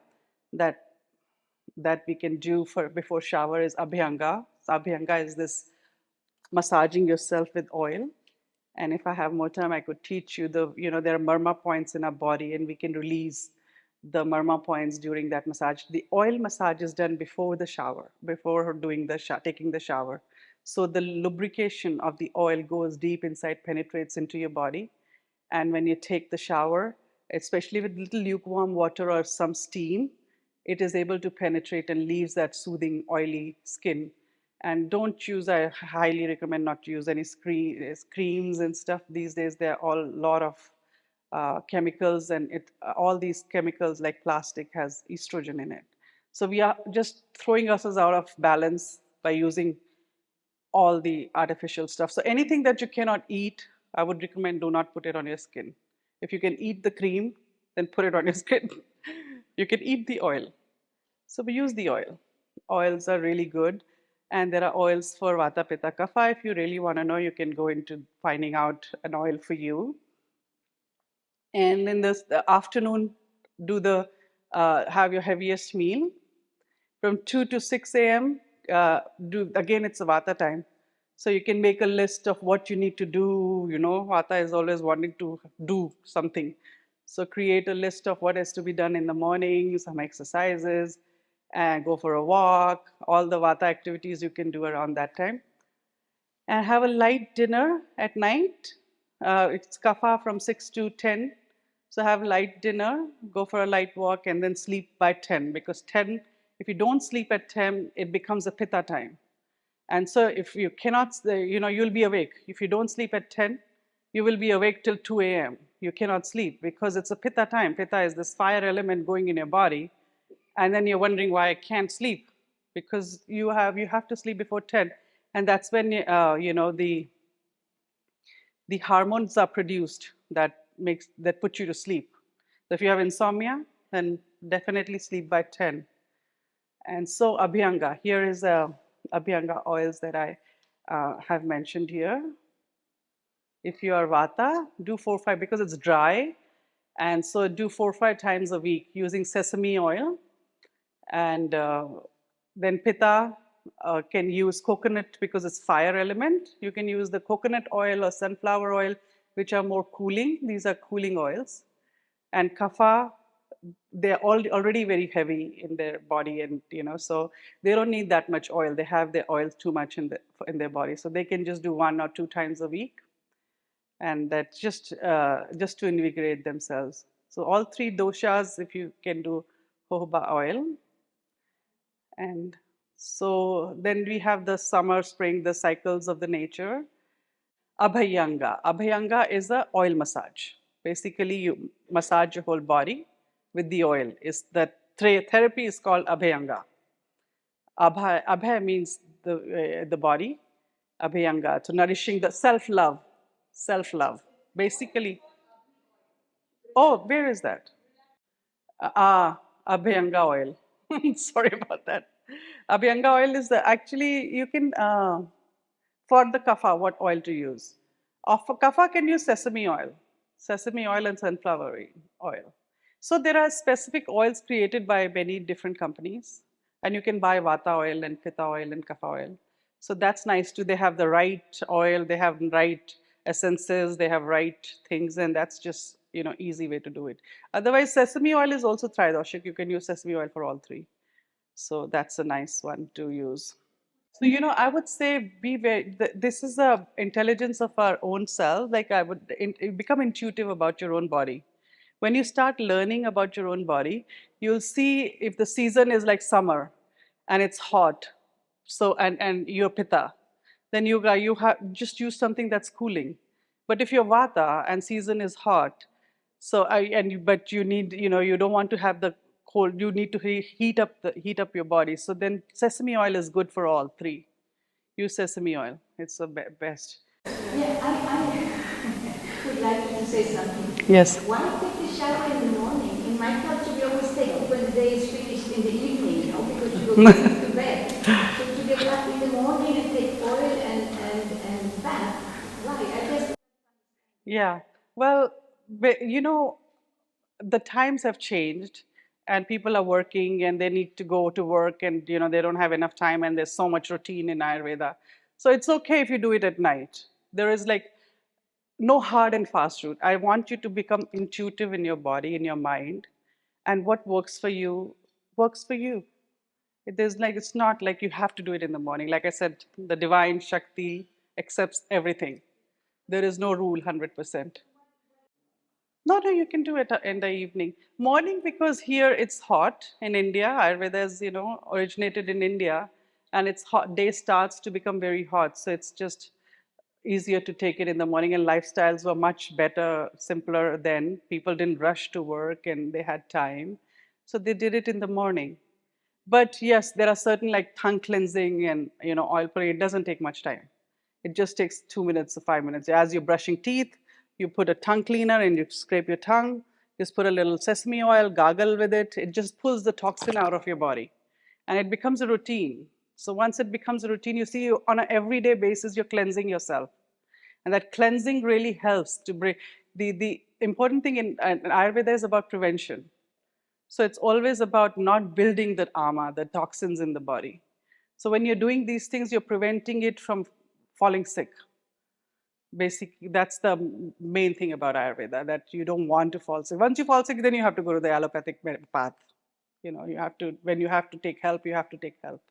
S1: that we can do for before shower is abhyanga. So abhyanga is this massaging yourself with oil. And if I have more time, I could teach you there are marma points in our body, and we can release the marma points during that massage. The oil massage is done before the shower, before doing taking the shower. So the lubrication of the oil goes deep inside, penetrates into your body. And when you take the shower, especially with little lukewarm water or some steam, it is able to penetrate and leaves that soothing, oily skin. And don't use, I highly recommend not to use any creams and stuff. These days, there are all lot of chemicals, and all these chemicals like plastic has estrogen in it. So we are just throwing ourselves out of balance by using all the artificial stuff. So anything that you cannot eat, I would recommend do not put it on your skin. If you can eat the cream, then put it on your skin. You can eat the oil. So we use the oil. Oils are really good. And there are oils for Vata, Pitta, Kapha. If you really want to know, you can go into finding out an oil for you. And in the afternoon, do the have your heaviest meal. From 2 to 6 a.m., do again, it's a Vata time. So you can make a list of what you need to do. Vata is always wanting to do something. So create a list of what has to be done in the morning, some exercises, and go for a walk, all the Vata activities you can do around that time. And have a light dinner at night. It's kapha from 6 to 10. So have light dinner, go for a light walk, and then sleep by 10. Because 10, if you don't sleep at 10, it becomes a pitta time. And so if you cannot, you'll be awake. If you don't sleep at 10, you will be awake till 2 a.m. You cannot sleep because it's a pitta time. Pitta is this fire element going in your body. And then you're wondering why I can't sleep because you have to sleep before 10. And that's when, the hormones are produced that put you to sleep. So if you have insomnia, then definitely sleep by 10. And so Abhyanga, here is Abhyanga oils that I have mentioned here. If you are Vata, do 4-5 because it's dry. And so do 4-5 times a week using sesame oil. And then Pitta can use coconut because it's fire element. You can use the coconut oil or sunflower oil, which are more cooling. These are cooling oils. And Kapha, they're already very heavy in their body, and so they don't need that much oil. They have the oil too much in their body, so they can just do 1 or 2 times a week, and that's just to invigorate themselves. So all 3 doshas, if you can do jojoba oil. And so then we have the summer, spring, the cycles of the nature. Abhyanga. Abhyanga is a oil massage. Basically, you massage your whole body with the oil. Is that therapy is called Abhyanga. Abhay means the body. Abhyanga, to nourishing the self-love. Self-love. Basically, oh, where is that? Abhyanga oil. Sorry about that. Abhyanga oil is actually, you can, for the kapha, what oil to use. For kapha, can use sesame oil and sunflower oil. So there are specific oils created by many different companies, and you can buy vata oil and pitta oil and kapha oil. So that's nice too. They have the right oil, they have right essences, they have right things, and that's just easy way to do it. Otherwise, sesame oil is also tridoshik. You can use sesame oil for all 3. So that's a nice one to use. So, I would say be very, this is the intelligence of our own self. Like I would become intuitive about your own body. When you start learning about your own body, you'll see if the season is like summer and it's hot. So, and you're pitta, then you have just use something that's cooling. But if you're vata and season is hot, so but you need, you don't want to have the cold. You need to heat up your body. So then sesame oil is good for all 3. Use sesame oil. It's the best.
S3: Yeah, I would like to say something.
S1: Yes.
S3: Why take the shower in the morning? In my culture, we always take it when the day is finished in the evening, because you go to bed. So to get up in the morning and take oil and bath, why? I guess.
S1: Yeah. Well, the times have changed and people are working and they need to go to work and they don't have enough time and there's so much routine in Ayurveda. So it's okay if you do it at night. There is like no hard and fast route. I want you to become intuitive in your body, in your mind, and what works for you works for you. It's not like you have to do it in the morning. Like I said, the divine Shakti accepts everything. There is no rule 100%. No, no, you can do it in the evening. Morning, because here it's hot in India. Ayurveda is, originated in India, and it's hot. Day starts to become very hot, so it's just easier to take it in the morning. And lifestyles were much better, simpler then. People didn't rush to work, and they had time, so they did it in the morning. But yes, there are certain like tongue cleansing and oil pulling. It doesn't take much time. It just takes 2 minutes or 5 minutes. As you're brushing teeth, you put a tongue cleaner and you scrape your tongue. Just put a little sesame oil, gargle with it. It just pulls the toxin out of your body, and it becomes a routine. So once it becomes a routine, you see on an everyday basis you're cleansing yourself, and that cleansing really helps to bring the important thing in Ayurveda is about prevention. So it's always about not building that ama, the toxins in the body. So when you're doing these things, you're preventing it from falling sick. Basically, that's the main thing about Ayurveda, that you don't want to fall sick. Once you fall sick, then you have to go to the allopathic path. You have to, when you have to take help, you have to take help.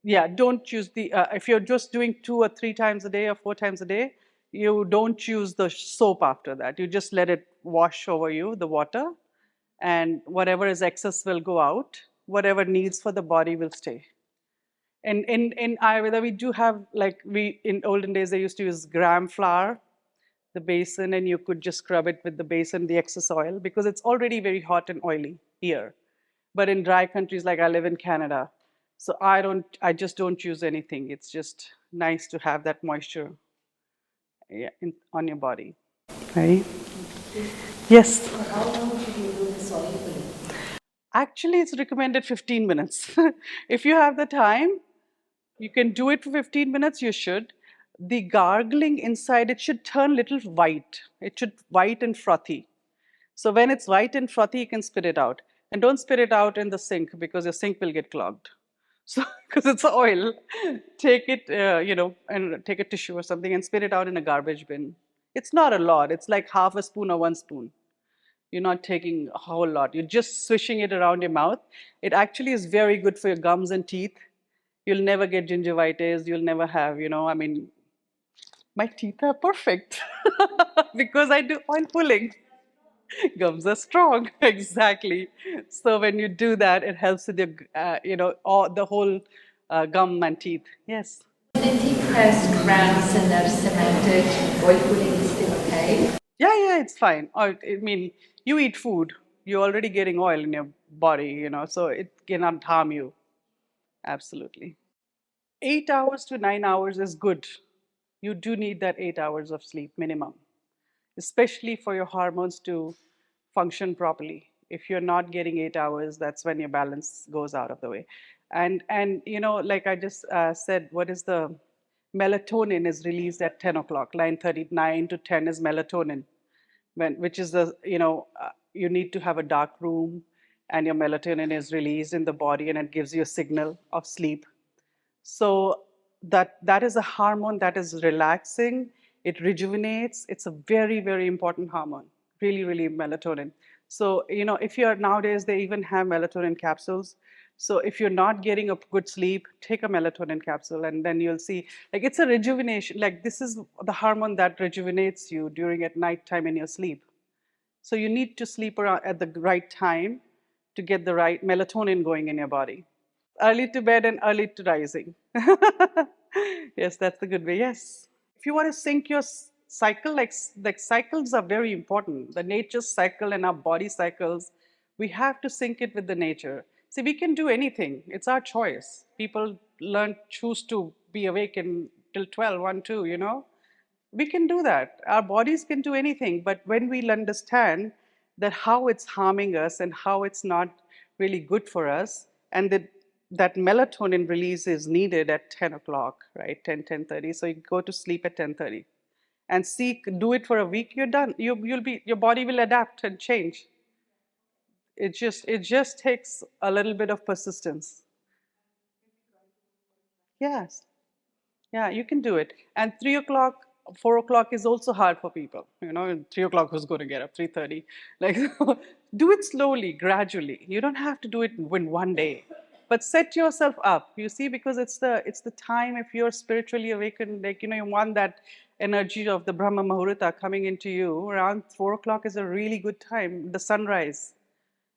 S1: Yeah, don't choose the, if you're just doing 2 or 3 times a day or 4 times a day, you don't choose the soap after that. You just let it wash over you, the water, and whatever is excess will go out. Whatever needs for the body will stay. And in Ayurveda, we do have, like, in olden days, they used to use gram flour, the basin, and you could just scrub it with the basin, the excess oil, because it's already very hot and oily here. But in dry countries, like I live in Canada, so I just don't choose anything. It's just nice to have that moisture, yeah, on your body. Right? Yes.
S3: How long should you do this oil pulling?
S1: Actually, it's recommended 15 minutes. If you have the time, you can do it for 15 minutes, you should. The gargling inside, it should turn little white. It should white and frothy. So when it's white and frothy, you can spit it out. And don't spit it out in the sink, because your sink will get clogged. So, because it's oil, take it, and take a tissue or something and spit it out in a garbage bin. It's not a lot. It's like half a spoon or 1 spoon. You're not taking a whole lot. You're just swishing it around your mouth. It actually is very good for your gums and teeth. You'll never get gingivitis. You'll never have, I mean, my teeth are perfect because I do oil pulling. Gums are strong. Exactly. So when you do that, it helps with your, all the whole gum and teeth. Yes.
S3: The teeth has cracks and they're cemented, oil pulling is still okay?
S1: Yeah, it's fine. I mean, you eat food, you're already getting oil in your body, so it cannot harm you. Absolutely. 8 hours to 9 hours is good. You do need that 8 hours of sleep minimum, especially for your hormones to function properly. If you're not getting 8 hours, that's when your balance goes out of the way. And like I just said, what is the melatonin is released at 10 o'clock, 9:39 to 10 is melatonin, which is you need to have a dark room, and your melatonin is released in the body, and it gives you a signal of sleep. So that is a hormone that is relaxing. It rejuvenates. It's a very, very important hormone. Really, really melatonin. So if you're nowadays, they even have melatonin capsules. So if you're not getting a good sleep, take a melatonin capsule, and then you'll see, like, it's a rejuvenation. Like, this is the hormone that rejuvenates you during at night time in your sleep. So you need to sleep around at the right time to get the right melatonin going in your body. Early to bed and early to rising. Yes, that's the good way. Yes. If you want to sync your cycle, like cycles are very important. The nature's cycle and our body cycles, we have to sync it with the nature. See, we can do anything. It's our choice. People choose to be awake till 12, 1, 2, we can do that. Our bodies can do anything, but when we'll understand that how it's harming us and how it's not really good for us, and that melatonin release is needed at 10 o'clock, right? 10, 10:30. So you go to sleep at 10:30 and do it for a week, you're done. Your body will adapt and change. It just takes a little bit of persistence. Yes. Yeah, you can do it. And 3 o'clock, 4 o'clock is also hard for people. 3 o'clock, who's going to get up? 3:30. Like, do it slowly, gradually. You don't have to do it in one day, but set yourself up. You see, because it's the time, if you're spiritually awakened, like, you want that energy of the Brahma Muhurta coming into you. Around 4 o'clock is a really good time. The sunrise.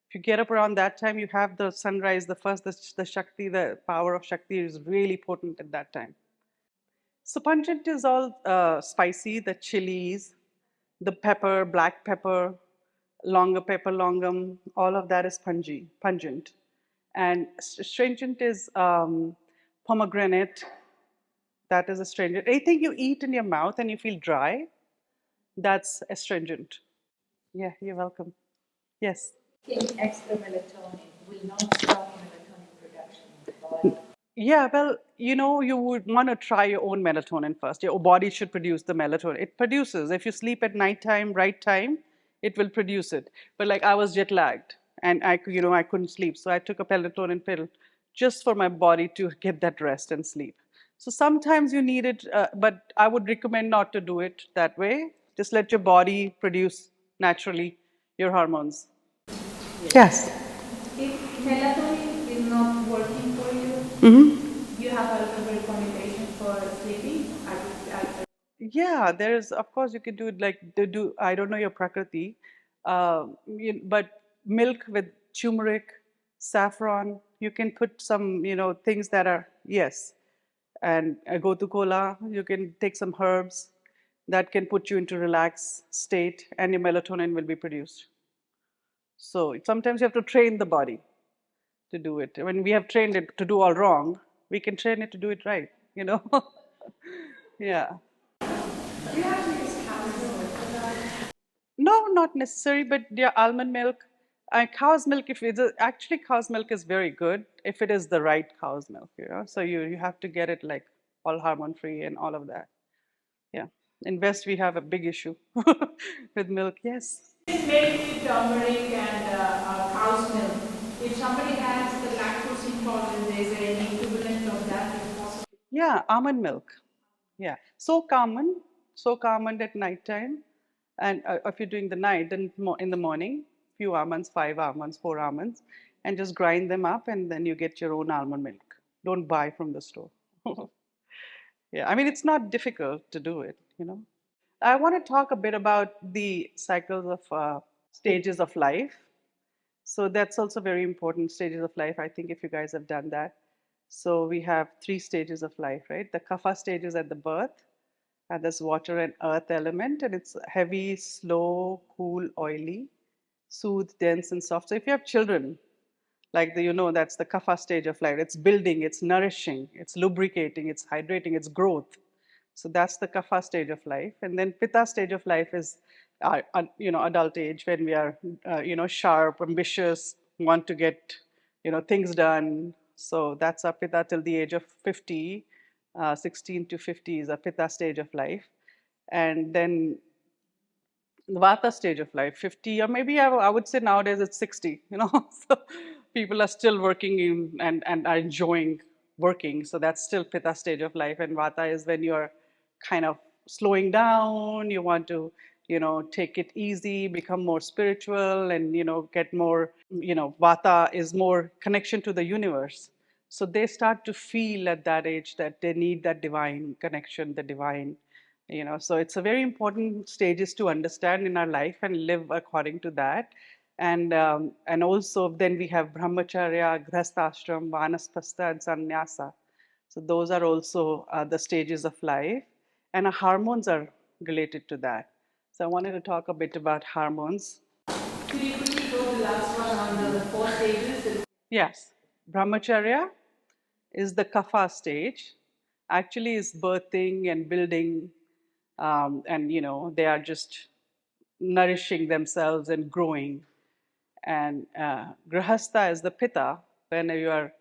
S1: If you get up around that time, you have the sunrise. The Shakti, the power of Shakti is really potent at that time. So pungent is all spicy, the chilies, the pepper, black pepper, longer pepper longum, all of that is pungent. And astringent is pomegranate, that is astringent. Anything you eat in your mouth and you feel dry, that's astringent. Yeah, you're welcome. Yes.
S3: Taking extra melatonin will not stop melatonin production in the body.
S1: Yeah, well, you would want to try your own melatonin first. Your body should produce the melatonin. It produces. If you sleep at nighttime, right time, it will produce it. But like, I was jet lagged and I couldn't sleep. So I took a melatonin pill just for my body to get that rest and sleep. So sometimes you need it, but I would recommend not to do it that way. Just let your body produce naturally your hormones. Yes.
S2: If melatonin is not working for you,
S1: Mm-hmm.
S2: you have a recommendation for sleeping?
S1: Yeah, there's, of course, you can do it like to do, I don't know your prakriti, but milk with turmeric, saffron, you can put some, things that are, yes, and gotu kola, you can take some herbs that can put you into relaxed state and your melatonin will be produced. So sometimes you have to train the body to do it. When we have trained it to do all wrong, we can train it to do it right, you know? Yeah. No, not necessary, but yeah, almond milk, cow's milk. If it's actually cow's milk is very good if it is the right cow's milk, So you have to get it like all hormone free and all of that. Yeah. In West we have a big issue with milk. Yes.
S2: It's made with turmeric and cow's milk. If somebody has the lactose intolerance, is there any equivalent of that if possible?
S1: Yeah, almond milk. Yeah, so common at night time. And if you're doing the night, then in the morning, few almonds, 5 almonds, 4 almonds, and just grind them up, and then you get your own almond milk. Don't buy from the store. Yeah, I mean, it's not difficult to do it. I want to talk a bit about the cycles of stages of life. So that's also very important, stages of life. I think if you guys have done that. So we have 3 stages of life, right? The kapha stage is at the birth, and there's water and earth element, and it's heavy, slow, cool, oily, soothe, dense, and soft. So if you have children, like that's the kapha stage of life. It's building, it's nourishing, it's lubricating, it's hydrating, it's growth. So that's the kapha stage of life. And then pitta stage of life is, adult age, when we are, sharp, ambitious, want to get, things done. So that's our pitta till the age of 50. 16 to 50 is a pitta stage of life. And then the vata stage of life, 50, or maybe I would say nowadays it's 60. So people are still working and are enjoying working. So that's still pitta stage of life. And vata is when you're kind of slowing down, you want to, take it easy, become more spiritual, and, get more, vata is more connection to the universe. So they start to feel at that age that they need that divine connection, the divine, so it's a very important stages to understand in our life and live according to that. And also then we have brahmacharya, grihastashram, vanaspastha, and sannyasa. So those are also the stages of life, and our hormones are related to that. So I wanted to talk a bit about hormones.
S2: Could you quickly go the last one on the 4 stages?
S1: Yes, brahmacharya is the kapha stage. Actually, is birthing and building, and they are just nourishing themselves and growing. And grihastha is the pitta, when you're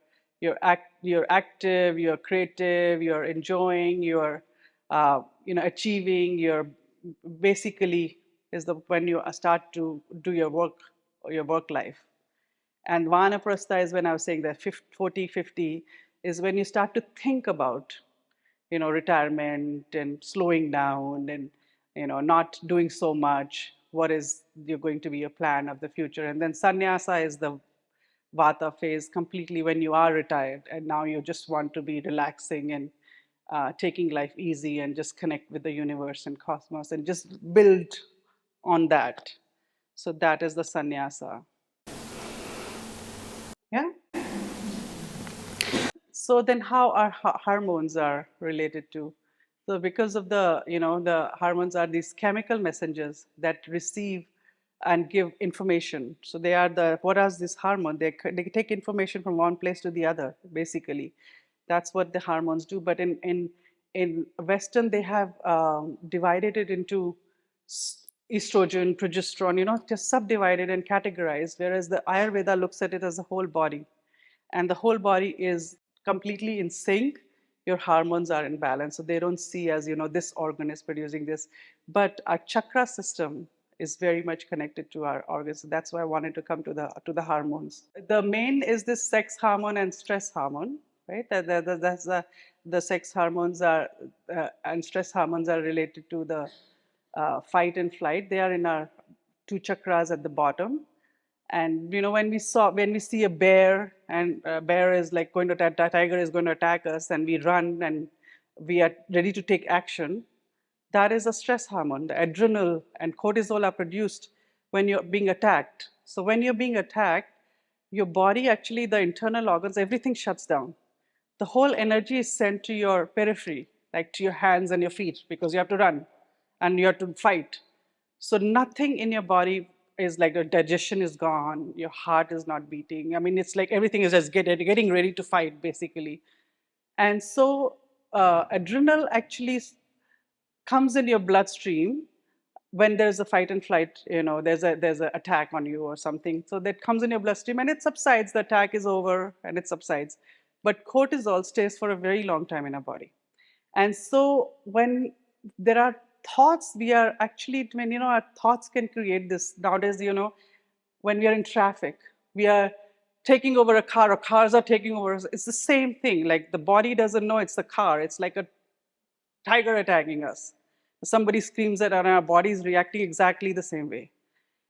S1: active, you're creative, you're enjoying, you're achieving. You're basically is the when you start to do your work or your work life. And vanaprastha is when I was saying that 40, 50 is when you start to think about retirement and slowing down and not doing so much. What is you're going to be your plan of the future? And then sannyasa is the vata phase, completely when you are retired and now you just want to be relaxing and taking life easy and just connect with the universe and cosmos and just build on that. So that is the sannyasa. Yeah. So then how our hormones are related to? So because of the hormones are these chemical messengers that receive and give information. So they are what are this hormone? They take information from one place to the other, basically. That's what the hormones do. But in Western, they have divided it into estrogen, progesterone, just subdivided and categorized, whereas the Ayurveda looks at it as a whole body, and the whole body is completely in sync. Your hormones are in balance, so they don't see as this organ is producing this, but our chakra system is very much connected to our organs. So that's why I wanted to come to the hormones. The main is this sex hormone and stress hormone, right? That's the sex hormones are and stress hormones are related to the fight and flight. They are in our two chakras at the bottom. And when we see a bear, and a bear is like going to attack, tiger is going to attack us, and we run and we are ready to take action, that is a stress hormone. The adrenal and cortisol are produced when you're being attacked. So when you're being attacked, your body, actually the internal organs, everything shuts down. The whole energy is sent to your periphery, like to your hands and your feet, because you have to run and you have to fight. So nothing in your body is like, your digestion is gone, your heart is not beating. I mean, it's like everything is just getting ready to fight, basically. And so adrenal actually comes in your bloodstream when there's a fight and flight, there's a attack on you or something. So that comes in your bloodstream and it subsides. The attack is over and it subsides. But cortisol stays for a very long time in our body. And so when there are thoughts, we are actually, our thoughts can create this. Nowadays, when we are in traffic, we are taking over a car, or cars are taking over us. It's the same thing. Like, the body doesn't know it's the car. It's like a tiger attacking us. Somebody screams at, and our body is reacting exactly the same way.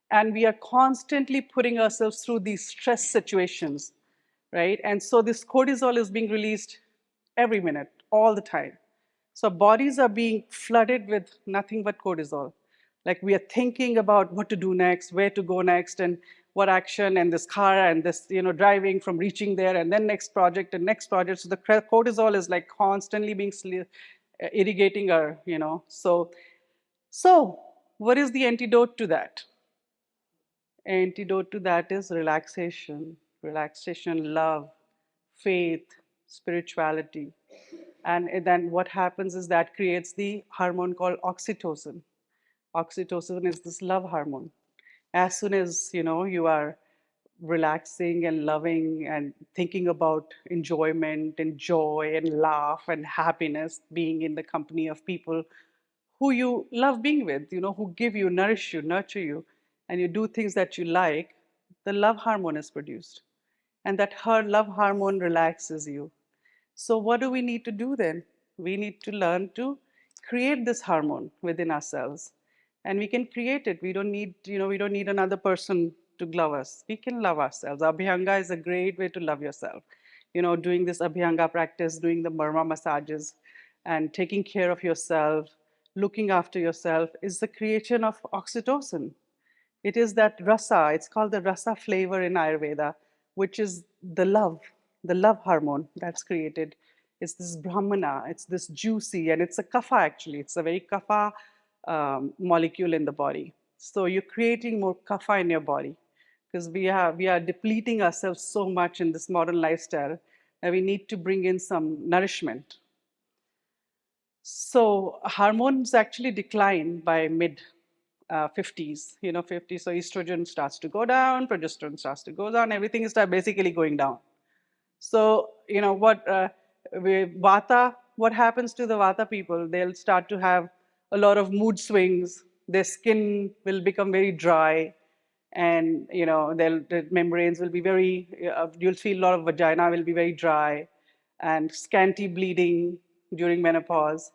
S1: And we are constantly putting ourselves through these stress situations, right? And so this cortisol is being released every minute, all the time. So bodies are being flooded with nothing but cortisol. Like, we are thinking about what to do next, where to go next, and what action, and this car, and this, driving from reaching there, and then next project and next project. So the cortisol is like constantly being irrigating our, So what is the antidote to that? Antidote to that is relaxation. Relaxation, love, faith, spirituality. And then what happens is that creates the hormone called oxytocin. Oxytocin is this love hormone. As soon as you are relaxing and loving and thinking about enjoyment and joy and laugh and happiness, being in the company of people who you love being with, who give you, nourish you, nurture you, and you do things that you like, the love hormone is produced. And that her love hormone relaxes you. So what do we need to do then? We need to learn to create this hormone within ourselves. And we can create it. We don't need another person to love us. We can love ourselves. Abhyanga is a great way to love yourself. Doing this Abhyanga practice, doing the Marma massages, and taking care of yourself, looking after yourself, is the creation of oxytocin. It is that rasa, it's called the rasa flavor in Ayurveda, which is the love hormone that's created. It's this brahmana, it's this juicy, and it's a kapha actually. It's a very kapha molecule in the body. So you're creating more kapha in your body, because we are depleting ourselves so much in this modern lifestyle that we need to bring in some nourishment. So hormones actually decline by mid 50s, 50. So estrogen starts to go down, progesterone starts to go down, everything is basically going down. So, Vata, what happens to the Vata people? They'll start to have a lot of mood swings. Their skin will become very dry, and the membranes will be you'll feel a lot of vagina will be very dry, and scanty bleeding during menopause,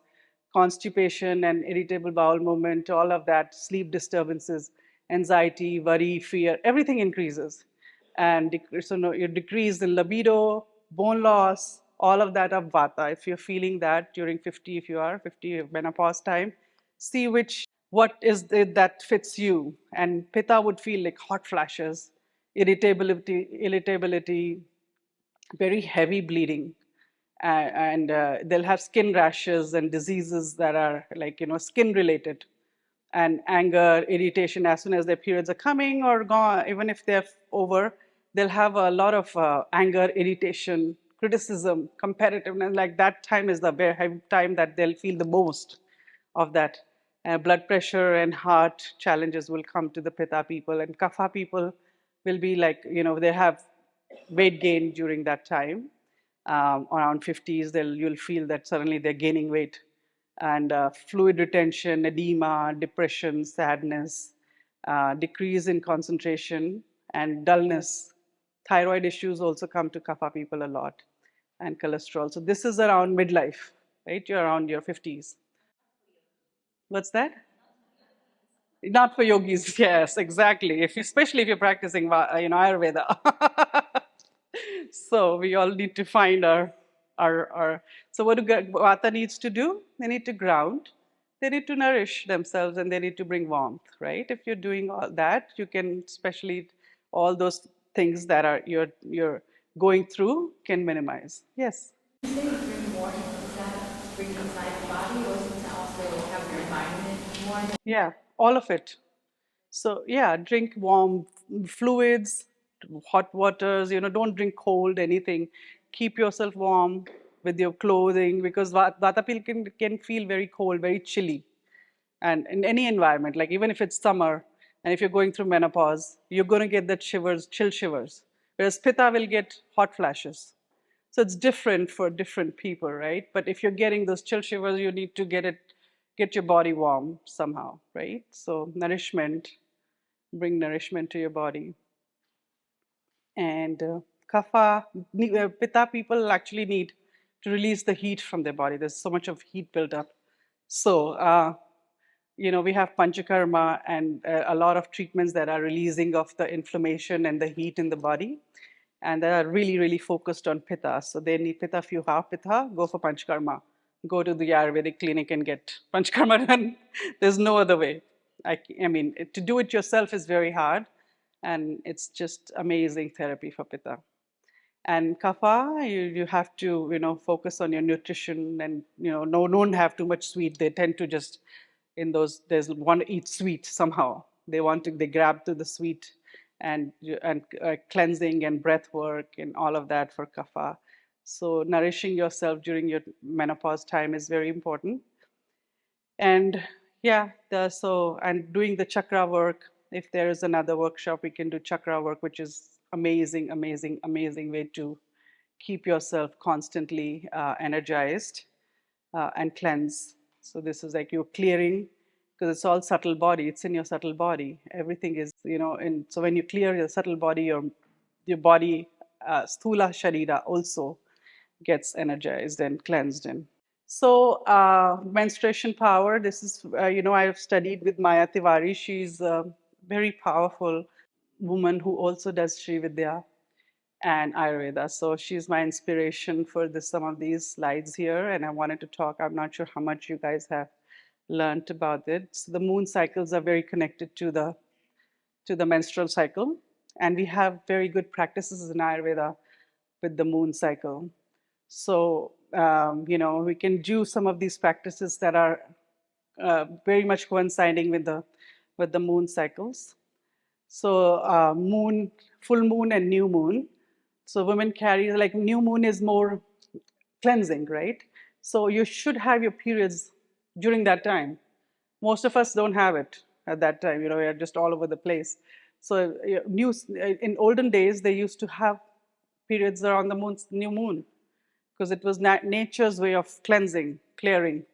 S1: constipation and irritable bowel movement, all of that, sleep disturbances, anxiety, worry, fear, everything increases. And so you decrease in libido, bone loss, all of that of vata. If you're feeling that during 50, if you are 50 menopause time, see what is it that fits you. And pitta would feel like hot flashes, irritability, very heavy bleeding, and they'll have skin rashes and diseases that are like skin related, and anger, irritation as soon as their periods are coming or gone. Even if they're over, they'll have a lot of anger, irritation, criticism, competitiveness. Like, that time is the very time that they'll feel the most of that. Blood pressure and heart challenges will come to the pitta people, and kapha people will be like, they have weight gain during that time. Around 50s, you'll feel that suddenly they're gaining weight, and fluid retention, edema, depression, sadness, decrease in concentration, and dullness. Thyroid issues also come to kapha people a lot. and cholesterol. So this is around midlife, right? You're around your 50s. What's that? Not for yogis, yes, exactly. Especially if you're practicing, Ayurveda. So we all need to find our. So what do Vata needs to do? They need to ground. They need to nourish themselves, and they need to bring warmth, right? If you're doing all that, you can, especially all those things that are you're going through, can minimize. Yes.
S3: You say you drink more, is that bring inside the body, or is it also have your environment more?
S1: Yeah, all of it. So yeah, drink warm fluids, hot waters, don't drink cold anything. Keep yourself warm with your clothing because Vata can feel very cold, very chilly. And in any environment, like even if it's summer and if you're going through menopause, you're going to get that shivers, chill shivers. Whereas Pitta will get hot flashes. So it's different for different people, right? But if you're getting those chill shivers, you need to get your body warm somehow, right? So nourishment, bring nourishment to your body. And kapha, pitta people actually need to release the heat from their body. There's so much of heat built up. So, we have panchakarma and a lot of treatments that are releasing of the inflammation and the heat in the body. And they are really, really focused on pitta. So they need pitta. If you have pitta, go for panchakarma. Go to the Ayurvedic clinic and get panchakarma done. There's no other way. I mean, to do it yourself is very hard, and it's just amazing therapy for pitta. And kapha, you have to focus on your nutrition, and no don't have too much sweet. They tend to just in those there's want to eat sweet somehow. They grab to the sweet, and cleansing and breath work and all of that for kapha. So nourishing yourself during your menopause time is very important. And yeah, and doing the chakra work. If there is another workshop, we can do chakra work, which is amazing, amazing, amazing way to keep yourself constantly energized and cleanse. So this is like you're clearing because it's all subtle body. It's in your subtle body. Everything is, and so when you clear your subtle body, your body, sthula sharira also gets energized and cleansed in. So menstruation power, this is, I've studied with Maya Tiwari. She's a very powerful woman who also does Sri Vidya and Ayurveda. So she's my inspiration for some of these slides here. And I wanted to talk, I'm not sure how much you guys have learned about it. So the moon cycles are very connected to the menstrual cycle. And we have very good practices in Ayurveda with the moon cycle. So, we can do some of these practices that are very much coinciding with the moon cycles. So, full moon and new moon. So women carry, like new moon is more cleansing, right? So you should have your periods during that time. Most of us don't have it at that time. We are just all over the place. So in olden days, they used to have periods around the new moon because it was nature's way of cleansing, clearing.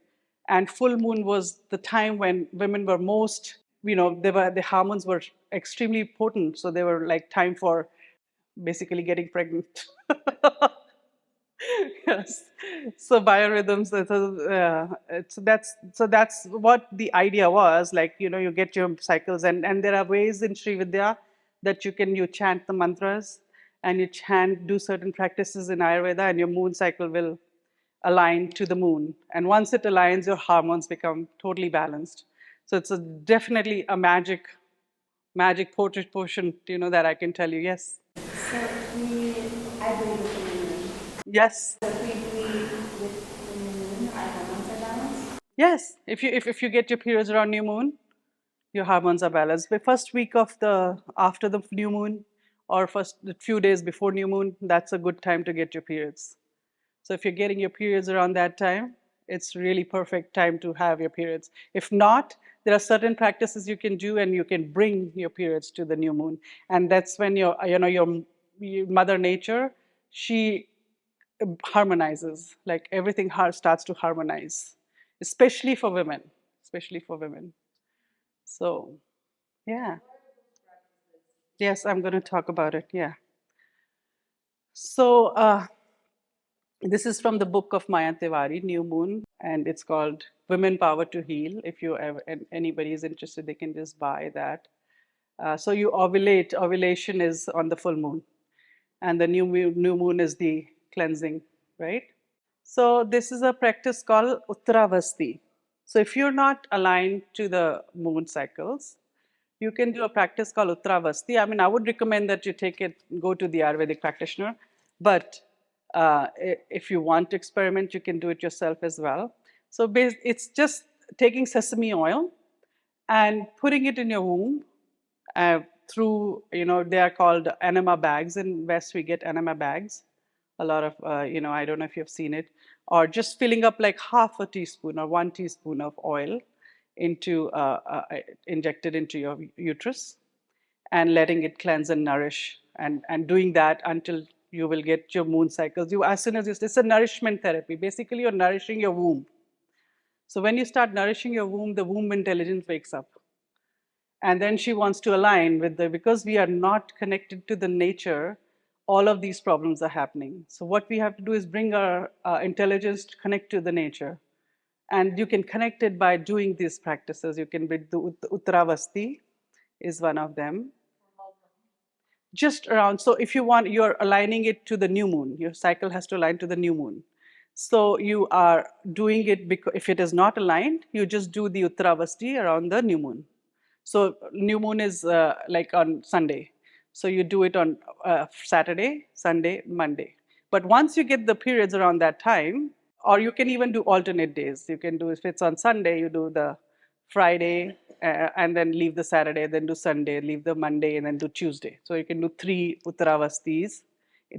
S1: And full moon was the time when women were most, the hormones were extremely potent. So they were like time for basically getting pregnant. Yes. So biorhythms. That's what the idea was. Like you get your cycles, and there are ways in Sri Vidya that you chant the mantras, and you do certain practices in Ayurveda, and your moon cycle will align to the moon. And once it aligns, your hormones become totally balanced. So it's definitely a magic potion, that I can tell you. Yes.
S3: So I believe with the moon.
S1: Yes.
S3: So if we believe with the moon, our hormones are balanced?
S1: Yes. If you get your periods around new moon, your hormones are balanced. The first week after the new moon, or first few days before new moon, that's a good time to get your periods. So if you're getting your periods around that time, it's really perfect time to have your periods. If not, there are certain practices you can do, and you can bring your periods to the new moon, and that's when your Mother Nature, she harmonizes. Like everything starts to harmonize, especially for women. Especially for women. So, yeah. Yes, I'm going to talk about it. Yeah. So, This is from the book of Maya Tiwari, New Moon, and it's called Women Power to Heal. If you ever, and anybody is interested, they can just buy that. So you ovulate. Ovulation is on the full moon, and the new moon is the cleansing, right? So this is a practice called Uttaravasti. So if you're not aligned to the moon cycles, you can do a practice called Uttaravasti. I mean, I would recommend that you take it, go to the Ayurvedic practitioner, but if you want to experiment, you can do it yourself as well. So it's just taking sesame oil and putting it in your womb through, they are called enema bags. In West, we get enema bags. A lot of, I don't know if you've seen it, or just filling up like half a teaspoon or 1 teaspoon of oil into injected into your uterus and letting it cleanse and nourish and doing that until you will get your moon cycles. As soon as it's a nourishment therapy. Basically, you're nourishing your womb. So when you start nourishing your womb, the womb intelligence wakes up. And then she wants to align with because we are not connected to the nature, all of these problems are happening. So what we have to do is bring our intelligence to connect to the nature. And you can connect it by doing these practices. You can do Uttaravasti is one of them. Just around, so if you want, you're aligning it to the new moon. Your cycle has to align to the new moon. So you are doing it because if it is not aligned, you just do the Uttaravasti around the new moon. So new moon is like on Sunday. So you do it on Saturday, Sunday, Monday. But once you get the periods around that time, or you can even do alternate days. You can do, if it's on Sunday, you do the Friday and then leave the Saturday, then do Sunday, leave the Monday, and then do Tuesday. So you can do 3 Uttaravastis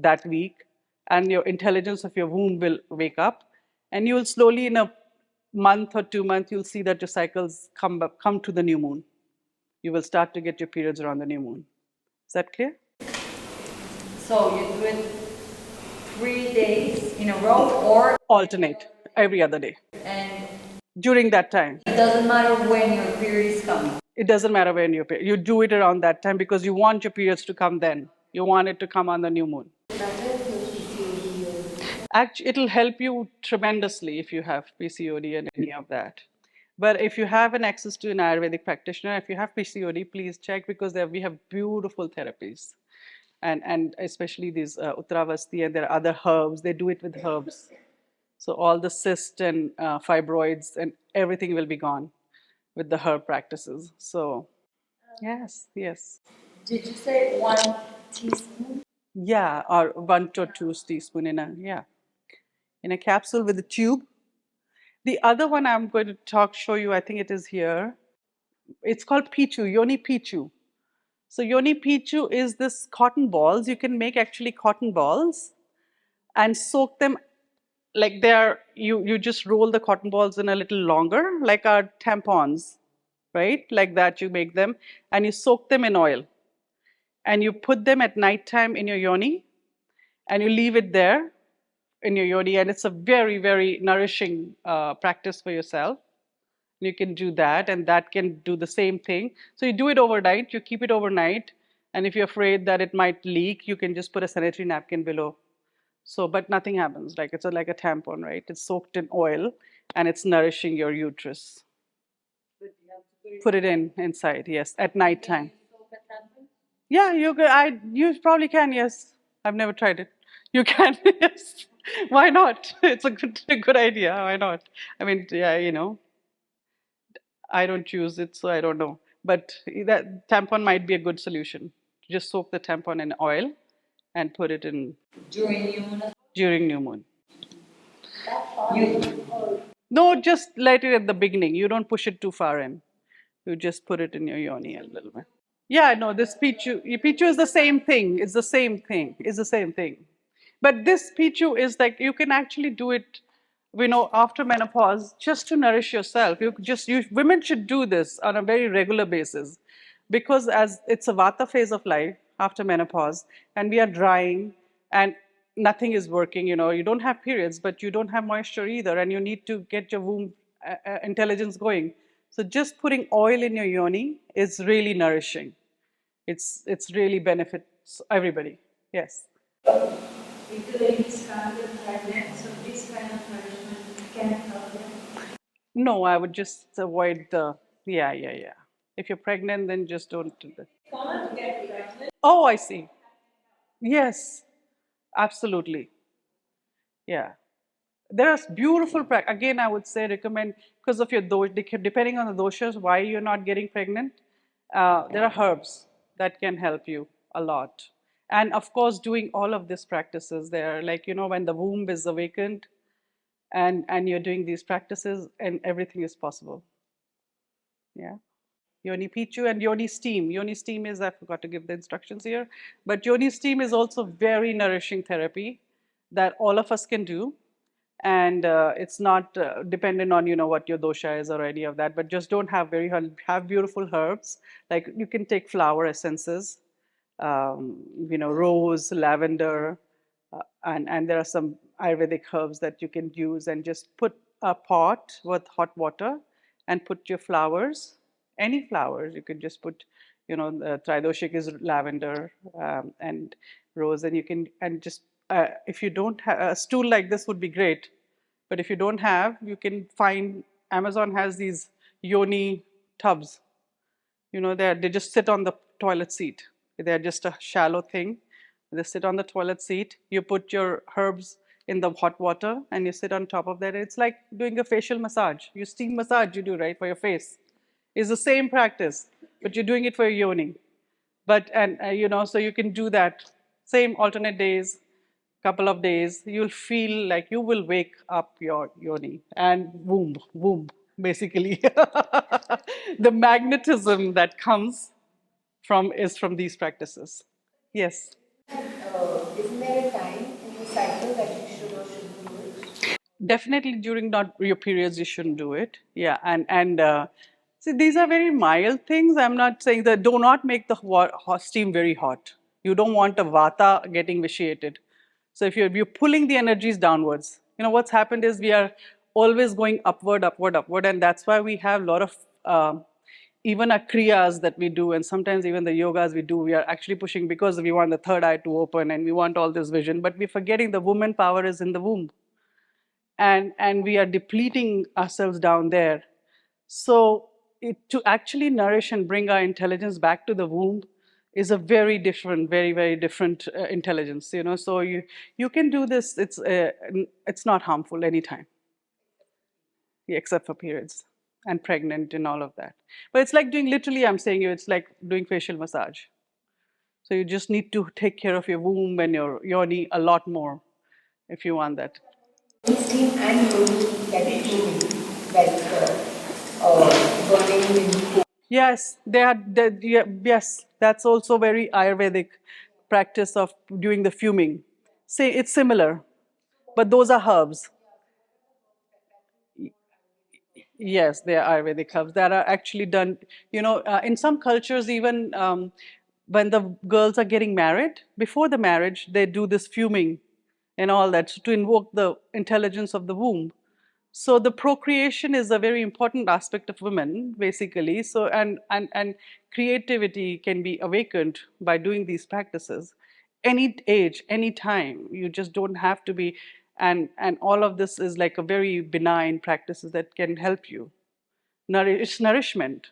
S1: that week, and your intelligence of your womb will wake up, and you will slowly, in a month or 2 months, you'll see that your cycles come to the new moon. You will start to get your periods around the new moon. Is that clear?
S4: So you do it 3 days in a row or
S1: Alternate every other day
S4: and
S1: during that time.
S4: it doesn't matter when your period is coming.
S1: It doesn't matter when your period. You do it around that time because you want your periods to come then. You want it to come on the new moon. Actually, it'll help you tremendously if you have PCOD and any of that. But if you have an access to an Ayurvedic practitioner, if you have PCOD, please check because we have beautiful therapies. And especially these Uttaravasti, and there are other herbs. They do it with herbs. So all the cysts and fibroids and everything will be gone with the herb practices. So yes.
S4: Did you say 1 teaspoon?
S1: Yeah, or 1 to 2 teaspoon in a capsule with a tube. The other one I'm going to show you, I think it is here. It's called Pichu, Yoni Pichu. So Yoni Pichu is this cotton balls. You can make actually cotton balls and soak them like you just roll the cotton balls in a little longer, like our tampons, right? Like that you make them, and you soak them in oil. And you put them at nighttime in your yoni, and you leave it there in your yoni, and it's a very, very nourishing practice for yourself. You can do that, and that can do the same thing. So you do it overnight, you keep it overnight, and if you're afraid that it might leak, you can just put a sanitary napkin below. So, but nothing happens. Like it's like a tampon, right? It's soaked in oil, and it's nourishing your uterus. Put it inside, yes, at nighttime. Yeah, you probably can, yes. I've never tried it. You can, yes. Why not? It's a good idea. Why not? I mean, yeah, I don't use it, so I don't know. But that tampon might be a good solution. Just soak the tampon in oil and put it in
S4: During new moon?
S1: during new moon.
S4: You,
S1: No, just light it at the beginning. You don't push it too far in. You just put it in your yoni a little bit. Yeah, no, this pichu is the same thing. It's the same thing. It's the same thing. But this pichu is like you can actually do it, after menopause, just to nourish yourself. Women should do this on a very regular basis, because as it's a vata phase of life after menopause, and we are drying, and nothing is working. You don't have periods, but you don't have moisture either, and you need to get your womb intelligence going. So just putting oil in your yoni is really nourishing. It's really benefits everybody. Yes.
S2: If the ladies can't get pregnant,
S3: can help them?
S1: No, I would just avoid the, yeah. If you're pregnant, then just don't do that. Oh, I see. Yes, absolutely. Yeah. There are beautiful, again, I would say recommend, because of your depending on the doshas, why you're not getting pregnant, there are herbs that can help you a lot. And of course, doing all of these practices, there, like, when the womb is awakened and you're doing these practices, and everything is possible. Yeah. Yoni Pichu and Yoni Steam. Yoni Steam is, I forgot to give the instructions here, but Yoni Steam is also very nourishing therapy that all of us can do. And it's not dependent on, what your dosha is or any of that, but just don't have beautiful herbs. Like you can take flower essences, rose, lavender, and there are some Ayurvedic herbs that you can use, and just put a pot with hot water and put your flowers, any flowers. You could just put, the Tridoshik is lavender and rose, and you can, and just, if you don't have a stool like this would be great, but if you don't have, you can find, Amazon has these yoni tubs. They just sit on the toilet seat. They're just a shallow thing. They sit on the toilet seat. You put your herbs in the hot water and you sit on top of that. It's like doing a facial massage. You steam massage, you do, right, for your face. It's the same practice, but you're doing it for your yoni. But, and so you can do that same alternate days, couple of days. You'll feel like you will wake up your yoni and womb, basically. The magnetism that comes from these practices. Yes.
S3: Isn't there a time in the cycle that you should or shouldn't do it?
S1: Definitely during not your periods you shouldn't do it. Yeah, and see, these are very mild things. I'm not saying that, do not make the steam very hot. You don't want the vata getting vitiated. So if you're pulling the energies downwards, what's happened is we are always going upward, and that's why we have a lot of even our kriyas that we do, and sometimes even the yogas we do, we are actually pushing because we want the third eye to open and we want all this vision, but we're forgetting the woman power is in the womb. And we are depleting ourselves down there. So to actually nourish and bring our intelligence back to the womb is a very different, very different intelligence. So you can do this. It's not harmful anytime, except for periods and pregnant and all of that. But it's like doing, literally, I'm saying you, it's like doing facial massage. So you just need to take care of your womb and your yoni a lot more if you want that.
S3: Steam and yoni get moving, burning in.
S1: Yes, yes, that's also very Ayurvedic practice of doing the fuming. Say it's similar, but those are herbs. Yes, they are Ayurvedic herbs that are actually done. In some cultures, even when the girls are getting married, before the marriage, they do this fuming and all that to invoke the intelligence of the womb. So the procreation is a very important aspect of women, basically. So and creativity can be awakened by doing these practices. Any age, any time. You just don't have to be, and all of this is like a very benign practices that can help you. It's nourishment.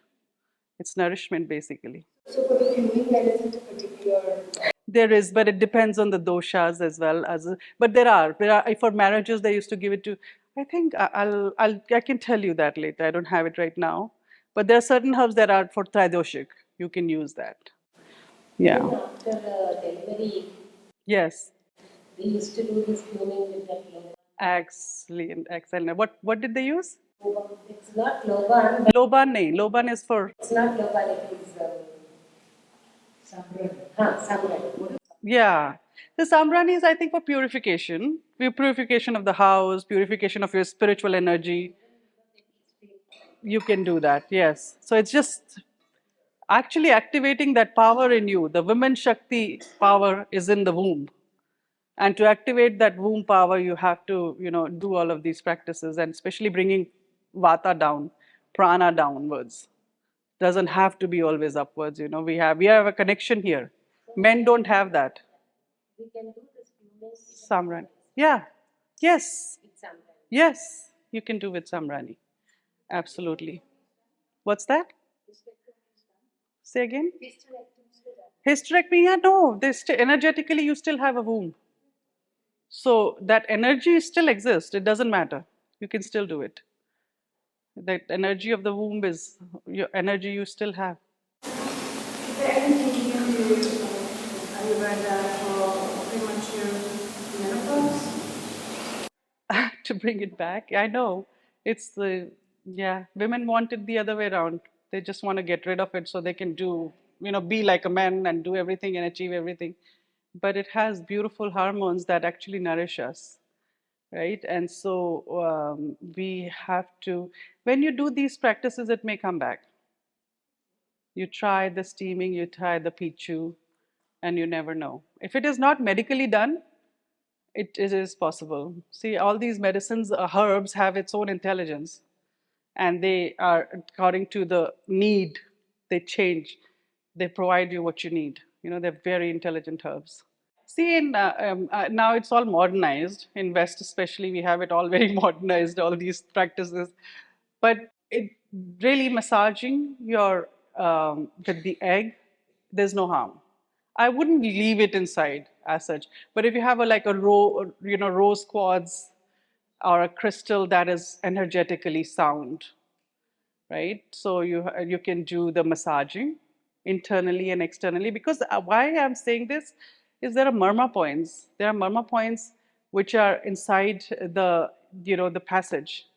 S1: It's nourishment, basically.
S3: So for the fuming, there isn't a particular.
S1: There is, but it depends on the doshas as well as. But there are for marriages they used to give it to. I think I can tell you that later. I don't have it right now, but there are certain herbs that are for tridoshik. You can use that. Yeah.
S5: After delivery,
S1: Yes.
S5: we used to do this fuming with that loban.
S1: Excellent. Excellent. What did they use?
S5: It's not loban, but
S1: Loban nahi. Loban is for.
S5: it's not loban, it is samran. Samran.
S1: Yeah. The samrani is, I think, for purification. Purification of the house, purification of your spiritual energy. You can do that, yes. So it's just actually activating that power in you. The women Shakti power is in the womb. And to activate that womb power, you have to, do all of these practices, and especially bringing vata down, prana downwards. Doesn't have to be always upwards, We have a connection here. Men don't have that.
S5: We can do this fuming
S1: Samran. Yeah. Yes.
S5: with samran.
S1: Yes. you can do with Samrani. Absolutely. What's that? Say again? Hysterectomy, yeah, no. Energetically, you still have a womb. So that energy still exists. It doesn't matter. You can still do it. That energy of the womb is your energy you still have.
S2: Is there anything you can do, Ayurveda for premature menopause?
S1: To bring it back. I know it's yeah, women want it the other way around. They just want to get rid of it so they can do, be like a man and do everything and achieve everything. But it has beautiful hormones that actually nourish us, right? And so we have to, when you do these practices, it may come back. You try the steaming, you try the pichu, and you never know. If it is not medically done, it is possible. See, all these medicines, herbs have its own intelligence, and they are according to the need. They change. They provide you what you need. They're very intelligent herbs. See, now it's all modernized. In West, especially, we have it all very modernized. All these practices, but it really massaging your with the egg. There's no harm. I wouldn't leave it inside as such. But if you have like a rose quartz or a crystal that is energetically sound, right? So you can do the massaging internally and externally. Because why I'm saying this is there are murmur points. There are murmur points which are inside the passage,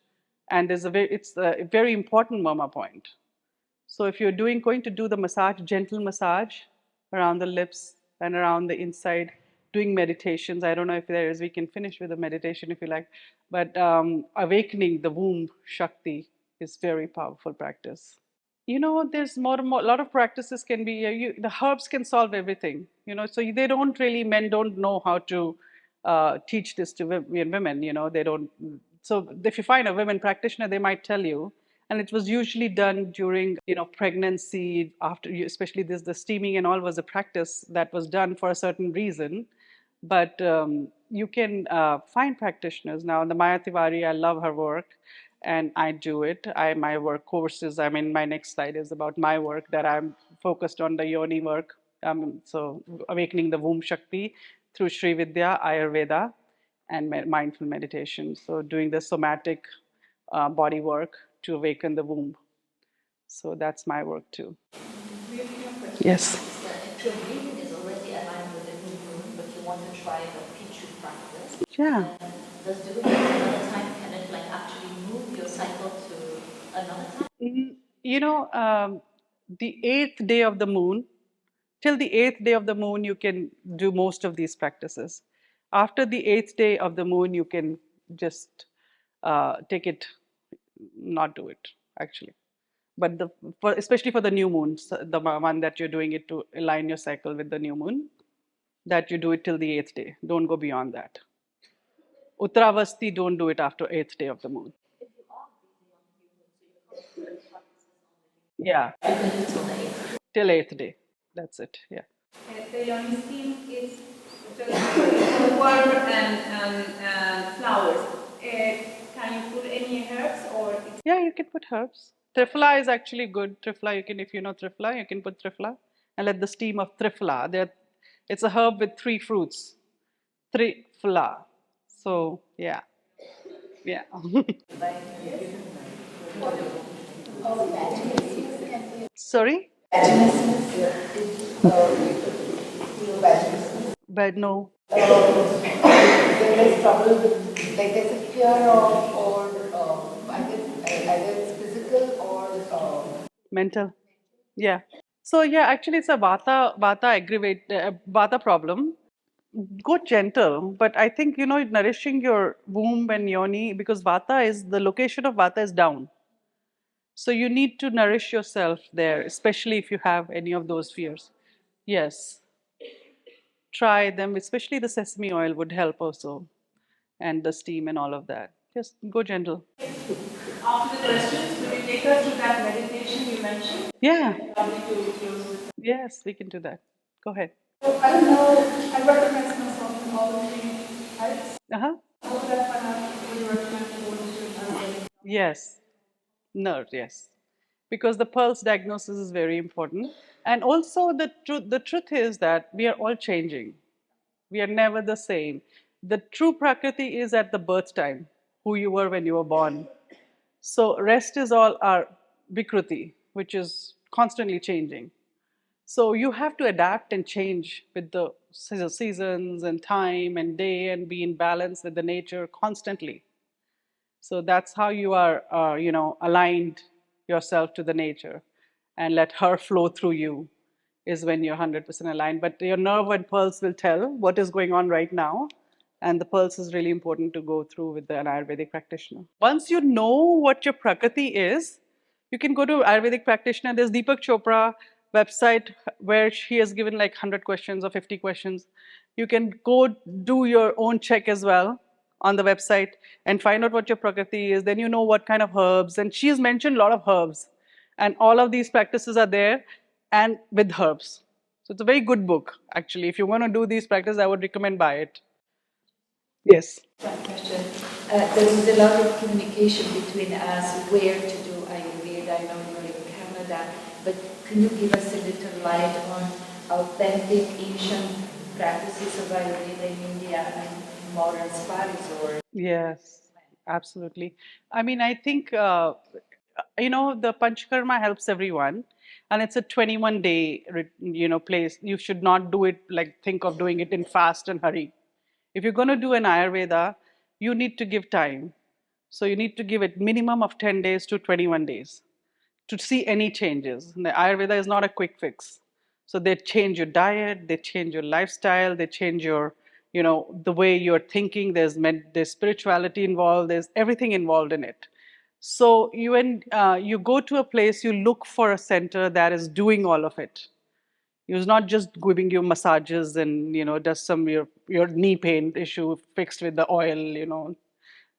S1: and it's a very important murmur point. So if you're going to do the massage, gentle massage around the lips and around the inside, doing meditations. I don't know if there is, we can finish with a meditation if you like, but awakening the womb Shakti is very powerful practice. There's a lot of practices can be, the herbs can solve everything, so they don't really, men don't know how to teach this to women, they don't. So if you find a women practitioner, they might tell you, and it was usually done during, pregnancy, after, especially the steaming and all was a practice that was done for a certain reason. But you can find practitioners now. The Maya Tiwari, I love her work, and I do it. My work courses. I mean, my next slide is about my work that I'm focused on the yoni work. So awakening the womb Shakti through Sri Vidya, Ayurveda, and mindful meditation. So doing the somatic body work to awaken the womb. So that's my work too. Yes.
S3: If your breathing is already aligned with the new moon, but you want to try the Pichu practice,
S1: Yeah.
S3: does doing it another time, can it like actually move your cycle to another time?
S1: The 8th day of the moon, till the 8th day of the moon, you can do most of these practices. After the 8th day of the moon, you can just take it, not do it, actually. But especially for the new moons, the one that you're doing it to align your cycle with the new moon, that you do it till the 8th day. Don't go beyond that. Uttravasti, don't do it after 8th day of the moon. Yeah. Till 8th day. That's it. Yeah.
S2: The yoni steam is just water and flowers. Can you put any herbs or?
S1: Yeah, you can put herbs. Triphala is actually good. Triphala, if you know triphala, you can put triphala and let the steam of triphala. It's a herb with 3 fruits. Triphala. So yeah. Yeah. Sorry? But no.
S6: There is trouble with, like there's a fear of, or I guess either it's physical or
S1: Mental. Yeah. So yeah, actually it's a vata problem. Go gentle, but I think, nourishing your womb and yoni, because the location of vata is down. So you need to nourish yourself there, especially if you have any of those fears. Yes. Try them, especially the sesame oil would help also, and the steam and all of that. Just go gentle.
S2: After the questions, will you take us to that meditation you mentioned?
S1: Yeah.
S2: Probably to close with.
S1: Yes, we can do that. Go ahead.
S2: So I don't know, I recognize myself in all the 3 types.
S1: Uh-huh.
S2: How would that find out what you recommend for those who
S1: Yes, nerve, yes. Because the pulse diagnosis is very important. And also the truth is that we are all changing. We are never the same. The true Prakriti is at the birth time, who you were when you were born. So rest is all our Vikruti, which is constantly changing. So you have to adapt and change with the seasons and time and day and be in balance with the nature constantly. So that's how you are, aligned yourself to the nature and let her flow through you is when you're 100% aligned. But your nerve and pulse will tell what is going on right now. And the pulse is really important to go through with an Ayurvedic practitioner. Once you know what your Prakriti is, you can go to Ayurvedic practitioner. There's Deepak Chopra website where she has given like 100 questions or 50 questions. You can go do your own check as well on the website and find out what your Prakriti is. Then you know what kind of herbs. And she's mentioned a lot of herbs. And all of these practices are there and with herbs. So it's a very good book, actually. If you want to do these practices, I would recommend buy it. Yes.
S7: One question. There is a lot of communication between us where to do Ayurveda. I know you're in Canada, but can you give us a little light on authentic ancient practices of Ayurveda in India and modern spas or?
S1: Yes, absolutely. I mean, I think, the Panchakarma helps everyone, and it's a 21-day, place. You should not do it like think of doing it in fast and hurry. If you're going to do an Ayurveda, you need to give time. So you need to give it minimum of 10 days to 21 days to see any changes. And the Ayurveda is not a quick fix. So they change your diet, they change your lifestyle, they change your, the way you're thinking. There's spirituality involved. There's everything involved in it. So you go to a place, you look for a center that is doing all of it. It's not just giving you massages and does some your knee pain issue fixed with the oil.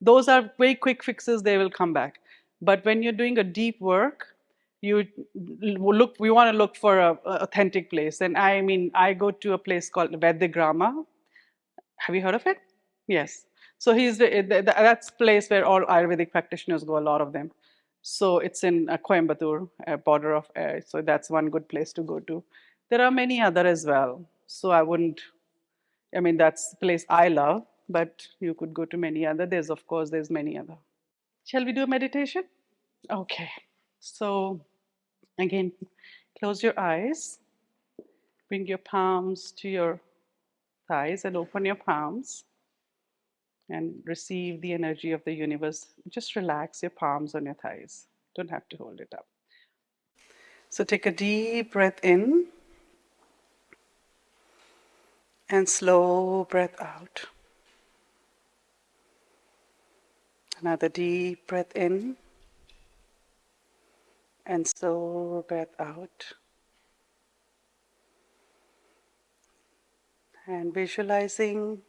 S1: Those are very quick fixes. They will come back. But when you're doing a deep work, you look. We want to look for a authentic place. And I mean, I go to a place called Vedigrama. Have you heard of it? Yes. So that's place where all Ayurvedic practitioners go. A lot of them. So it's in Coimbatore, border of. So that's one good place to go to. There are many other as well. So I wouldn't. I mean, that's the place I love. But you could go to many other. There's many other. Shall we do a meditation? Okay. So again, close your eyes. Bring your palms to your thighs and open your palms and receive the energy of the universe. Just relax your palms on your thighs. Don't have to hold it up. So take a deep breath in and slow breath out. Another deep breath in and slow breath out. And visualizing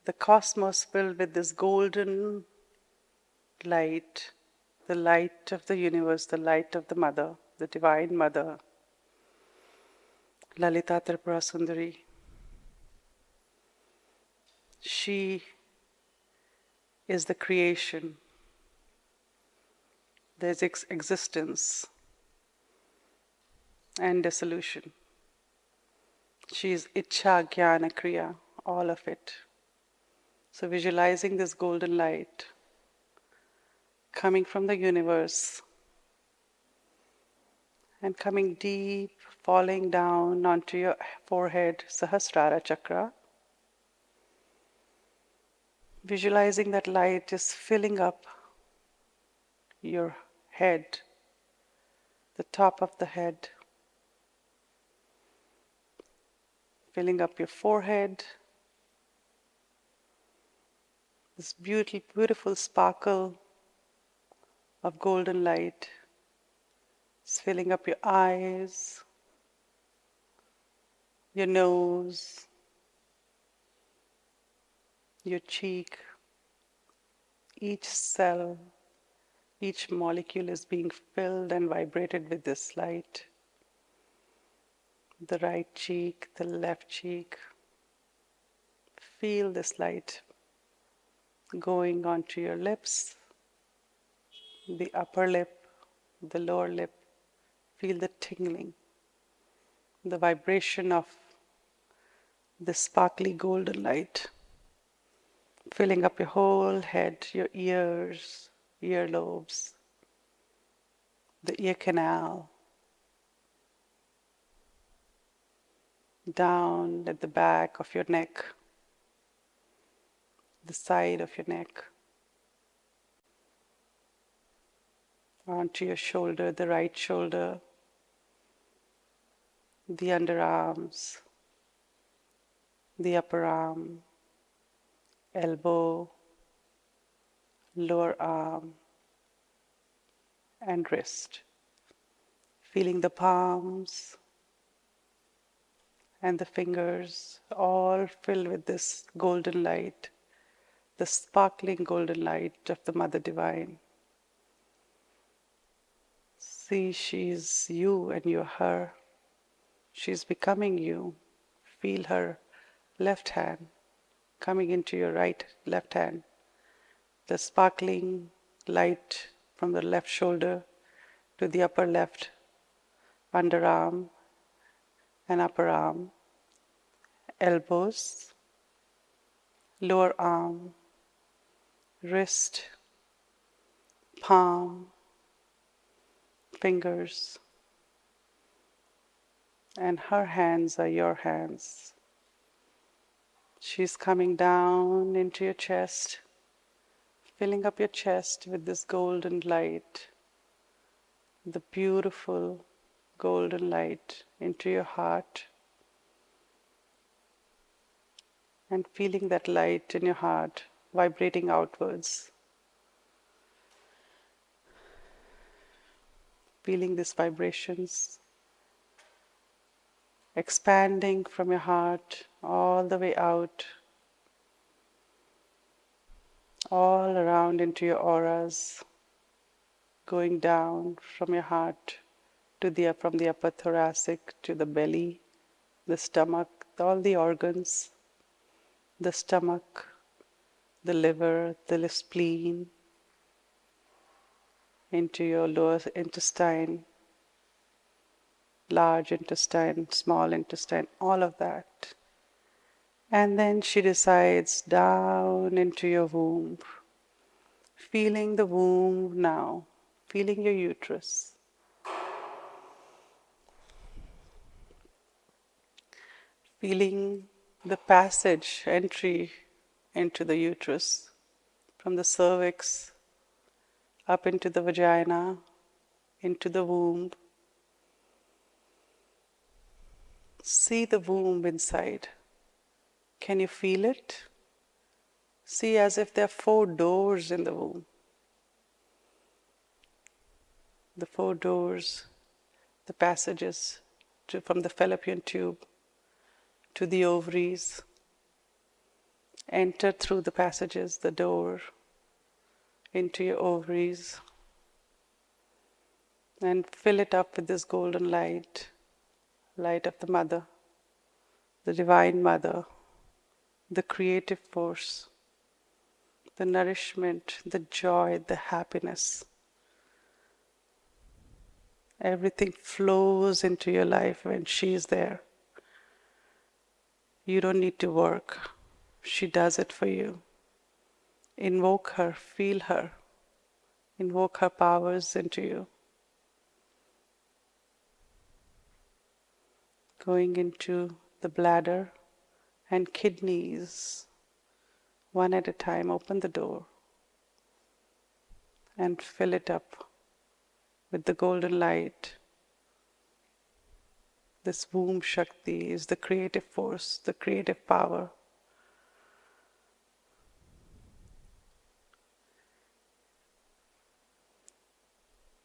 S1: the cosmos filled with this golden light, the light of the universe, the light of the Mother, the Divine Mother, Lalita Tripura Sundari. She is the creation. There's existence and dissolution. She is Ichha, Jnana, Kriya, all of it. So visualizing this golden light coming from the universe and coming deep, falling down onto your forehead, Sahasrara Chakra. Visualizing that light is filling up your head, the top of the head, filling up your forehead. This beautiful sparkle of golden light is filling up your eyes, your nose, your cheek. Each cell, each molecule is being filled and vibrated with this light. The right cheek, the left cheek. Feel this light going onto your lips, the upper lip, the lower lip. Feel the tingling, the vibration of the sparkly golden light filling up your whole head, your ears, earlobes, the ear canal, down at the back of your neck, the side of your neck, onto your shoulder, the right shoulder, the underarms, the upper arm, elbow, lower arm, and wrist. Feeling the palms and the fingers all filled with this golden light, the sparkling golden light of the Mother Divine. See, she's you and you're her. She's becoming you. Feel her left hand coming into your right left hand. The sparkling light from the left shoulder to the upper left underarm and upper arm, elbows, lower arm, wrist, palm, fingers, and her hands are your hands. She's coming down into your chest, filling up your chest with this golden light, the beautiful golden light into your heart, and feeling that light in your heart vibrating outwards. Feeling these vibrations expanding from your heart all the way out, all around into your auras, going down from your heart to from the upper thoracic to the belly, the stomach, all the organs, the stomach, the liver, the spleen, into your lower intestine, large intestine, small intestine, all of that. And then she decides down into your womb, feeling the womb now, feeling your uterus. Feeling the passage, entry into the uterus, from the cervix up into the vagina, into the womb. See the womb inside. Can you feel it? See as if there are 4 doors in the womb. The 4 doors, the passages from the fallopian tube to the ovaries. Enter through the passages, the door, into your ovaries, and fill it up with this golden light, light of the Mother, the Divine Mother, the creative force, the nourishment, the joy, the happiness. Everything flows into your life when she is there. You don't need to work. She does it for you. Invoke her, feel her. Invoke her powers into you. Going into the bladder and kidneys. One at a time, open the door and fill it up with the golden light. This womb Shakti is the creative force, the creative power.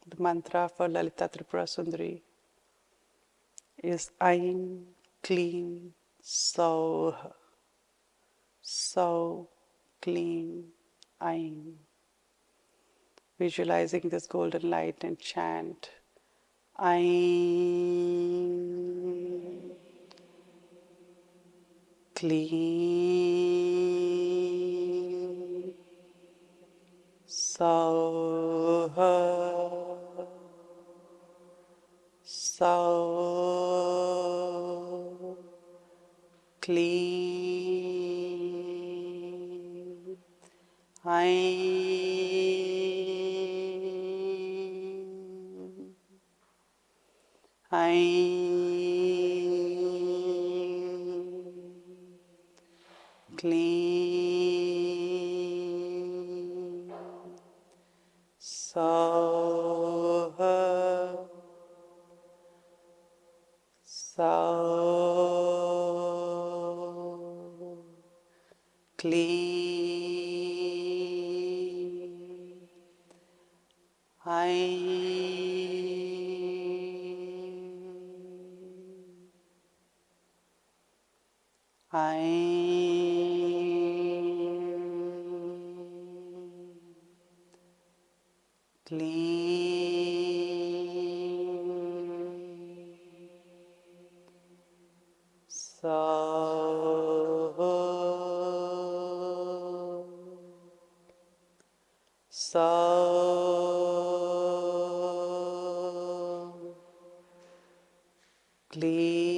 S1: The mantra for Lalita Tripura Sundari is Aim Clean Soh. So clean Aim. Visualizing this golden light and chant Aim Clean Soha. So clean. Ain. Ain. Clean. Soha. So clean. Ain. Clean. So clean.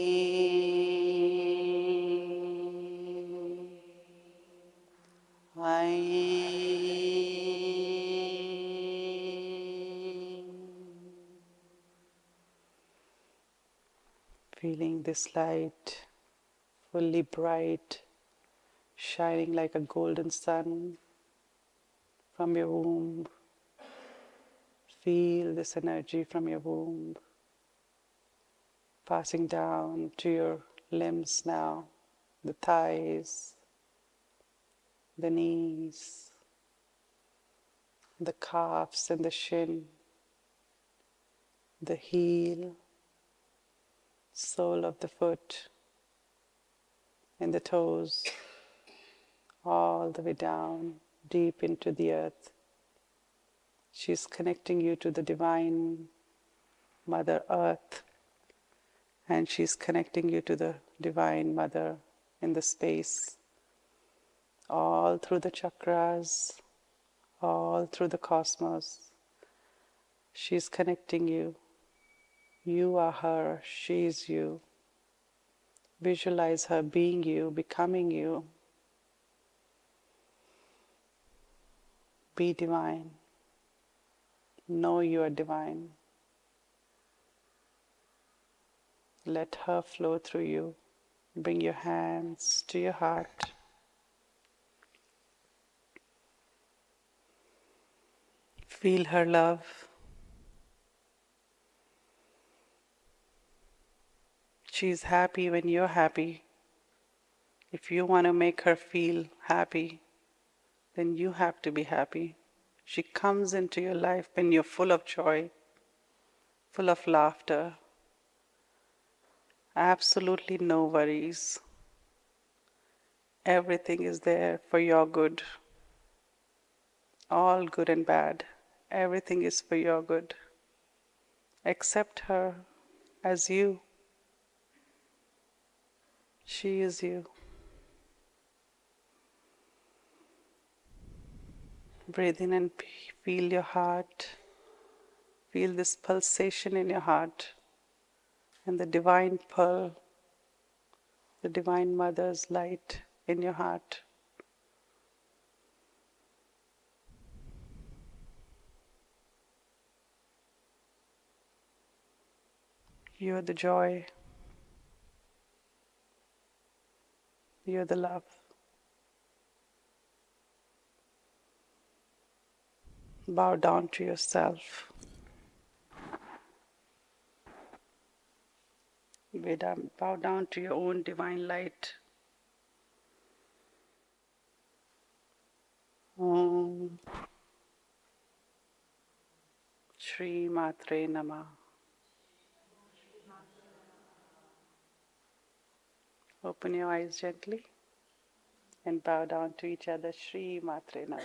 S1: Feeling this light fully bright, shining like a golden sun from your womb. Feel this energy from your womb passing down to your limbs now, the thighs, the knees, the calves and the shin, the heel, sole of the foot, and the toes, all the way down, deep into the earth. She's connecting you to the divine Mother Earth, and she's connecting you to the divine Mother in the space, all through the chakras, all through the cosmos. She's connecting you. You are her, she is you. Visualize her being you, becoming you. Be divine. Know you are divine. Let her flow through you. Bring your hands to your heart. Feel her love. She's happy when you're happy. If you want to make her feel happy, then you have to be happy. She comes into your life when you're full of joy, full of laughter, absolutely no worries. Everything is there for your good. All good and bad. Everything is for your good. Accept her as you. She is you. Breathe in and feel your heart. Feel this pulsation in your heart and the divine pearl, the divine mother's light in your heart. You are the joy. You are the love. Bow down to yourself. Bow down to your own divine light. Om Shri Matre Namah. Open your eyes gently and bow down to each other. Shri Matre Namah.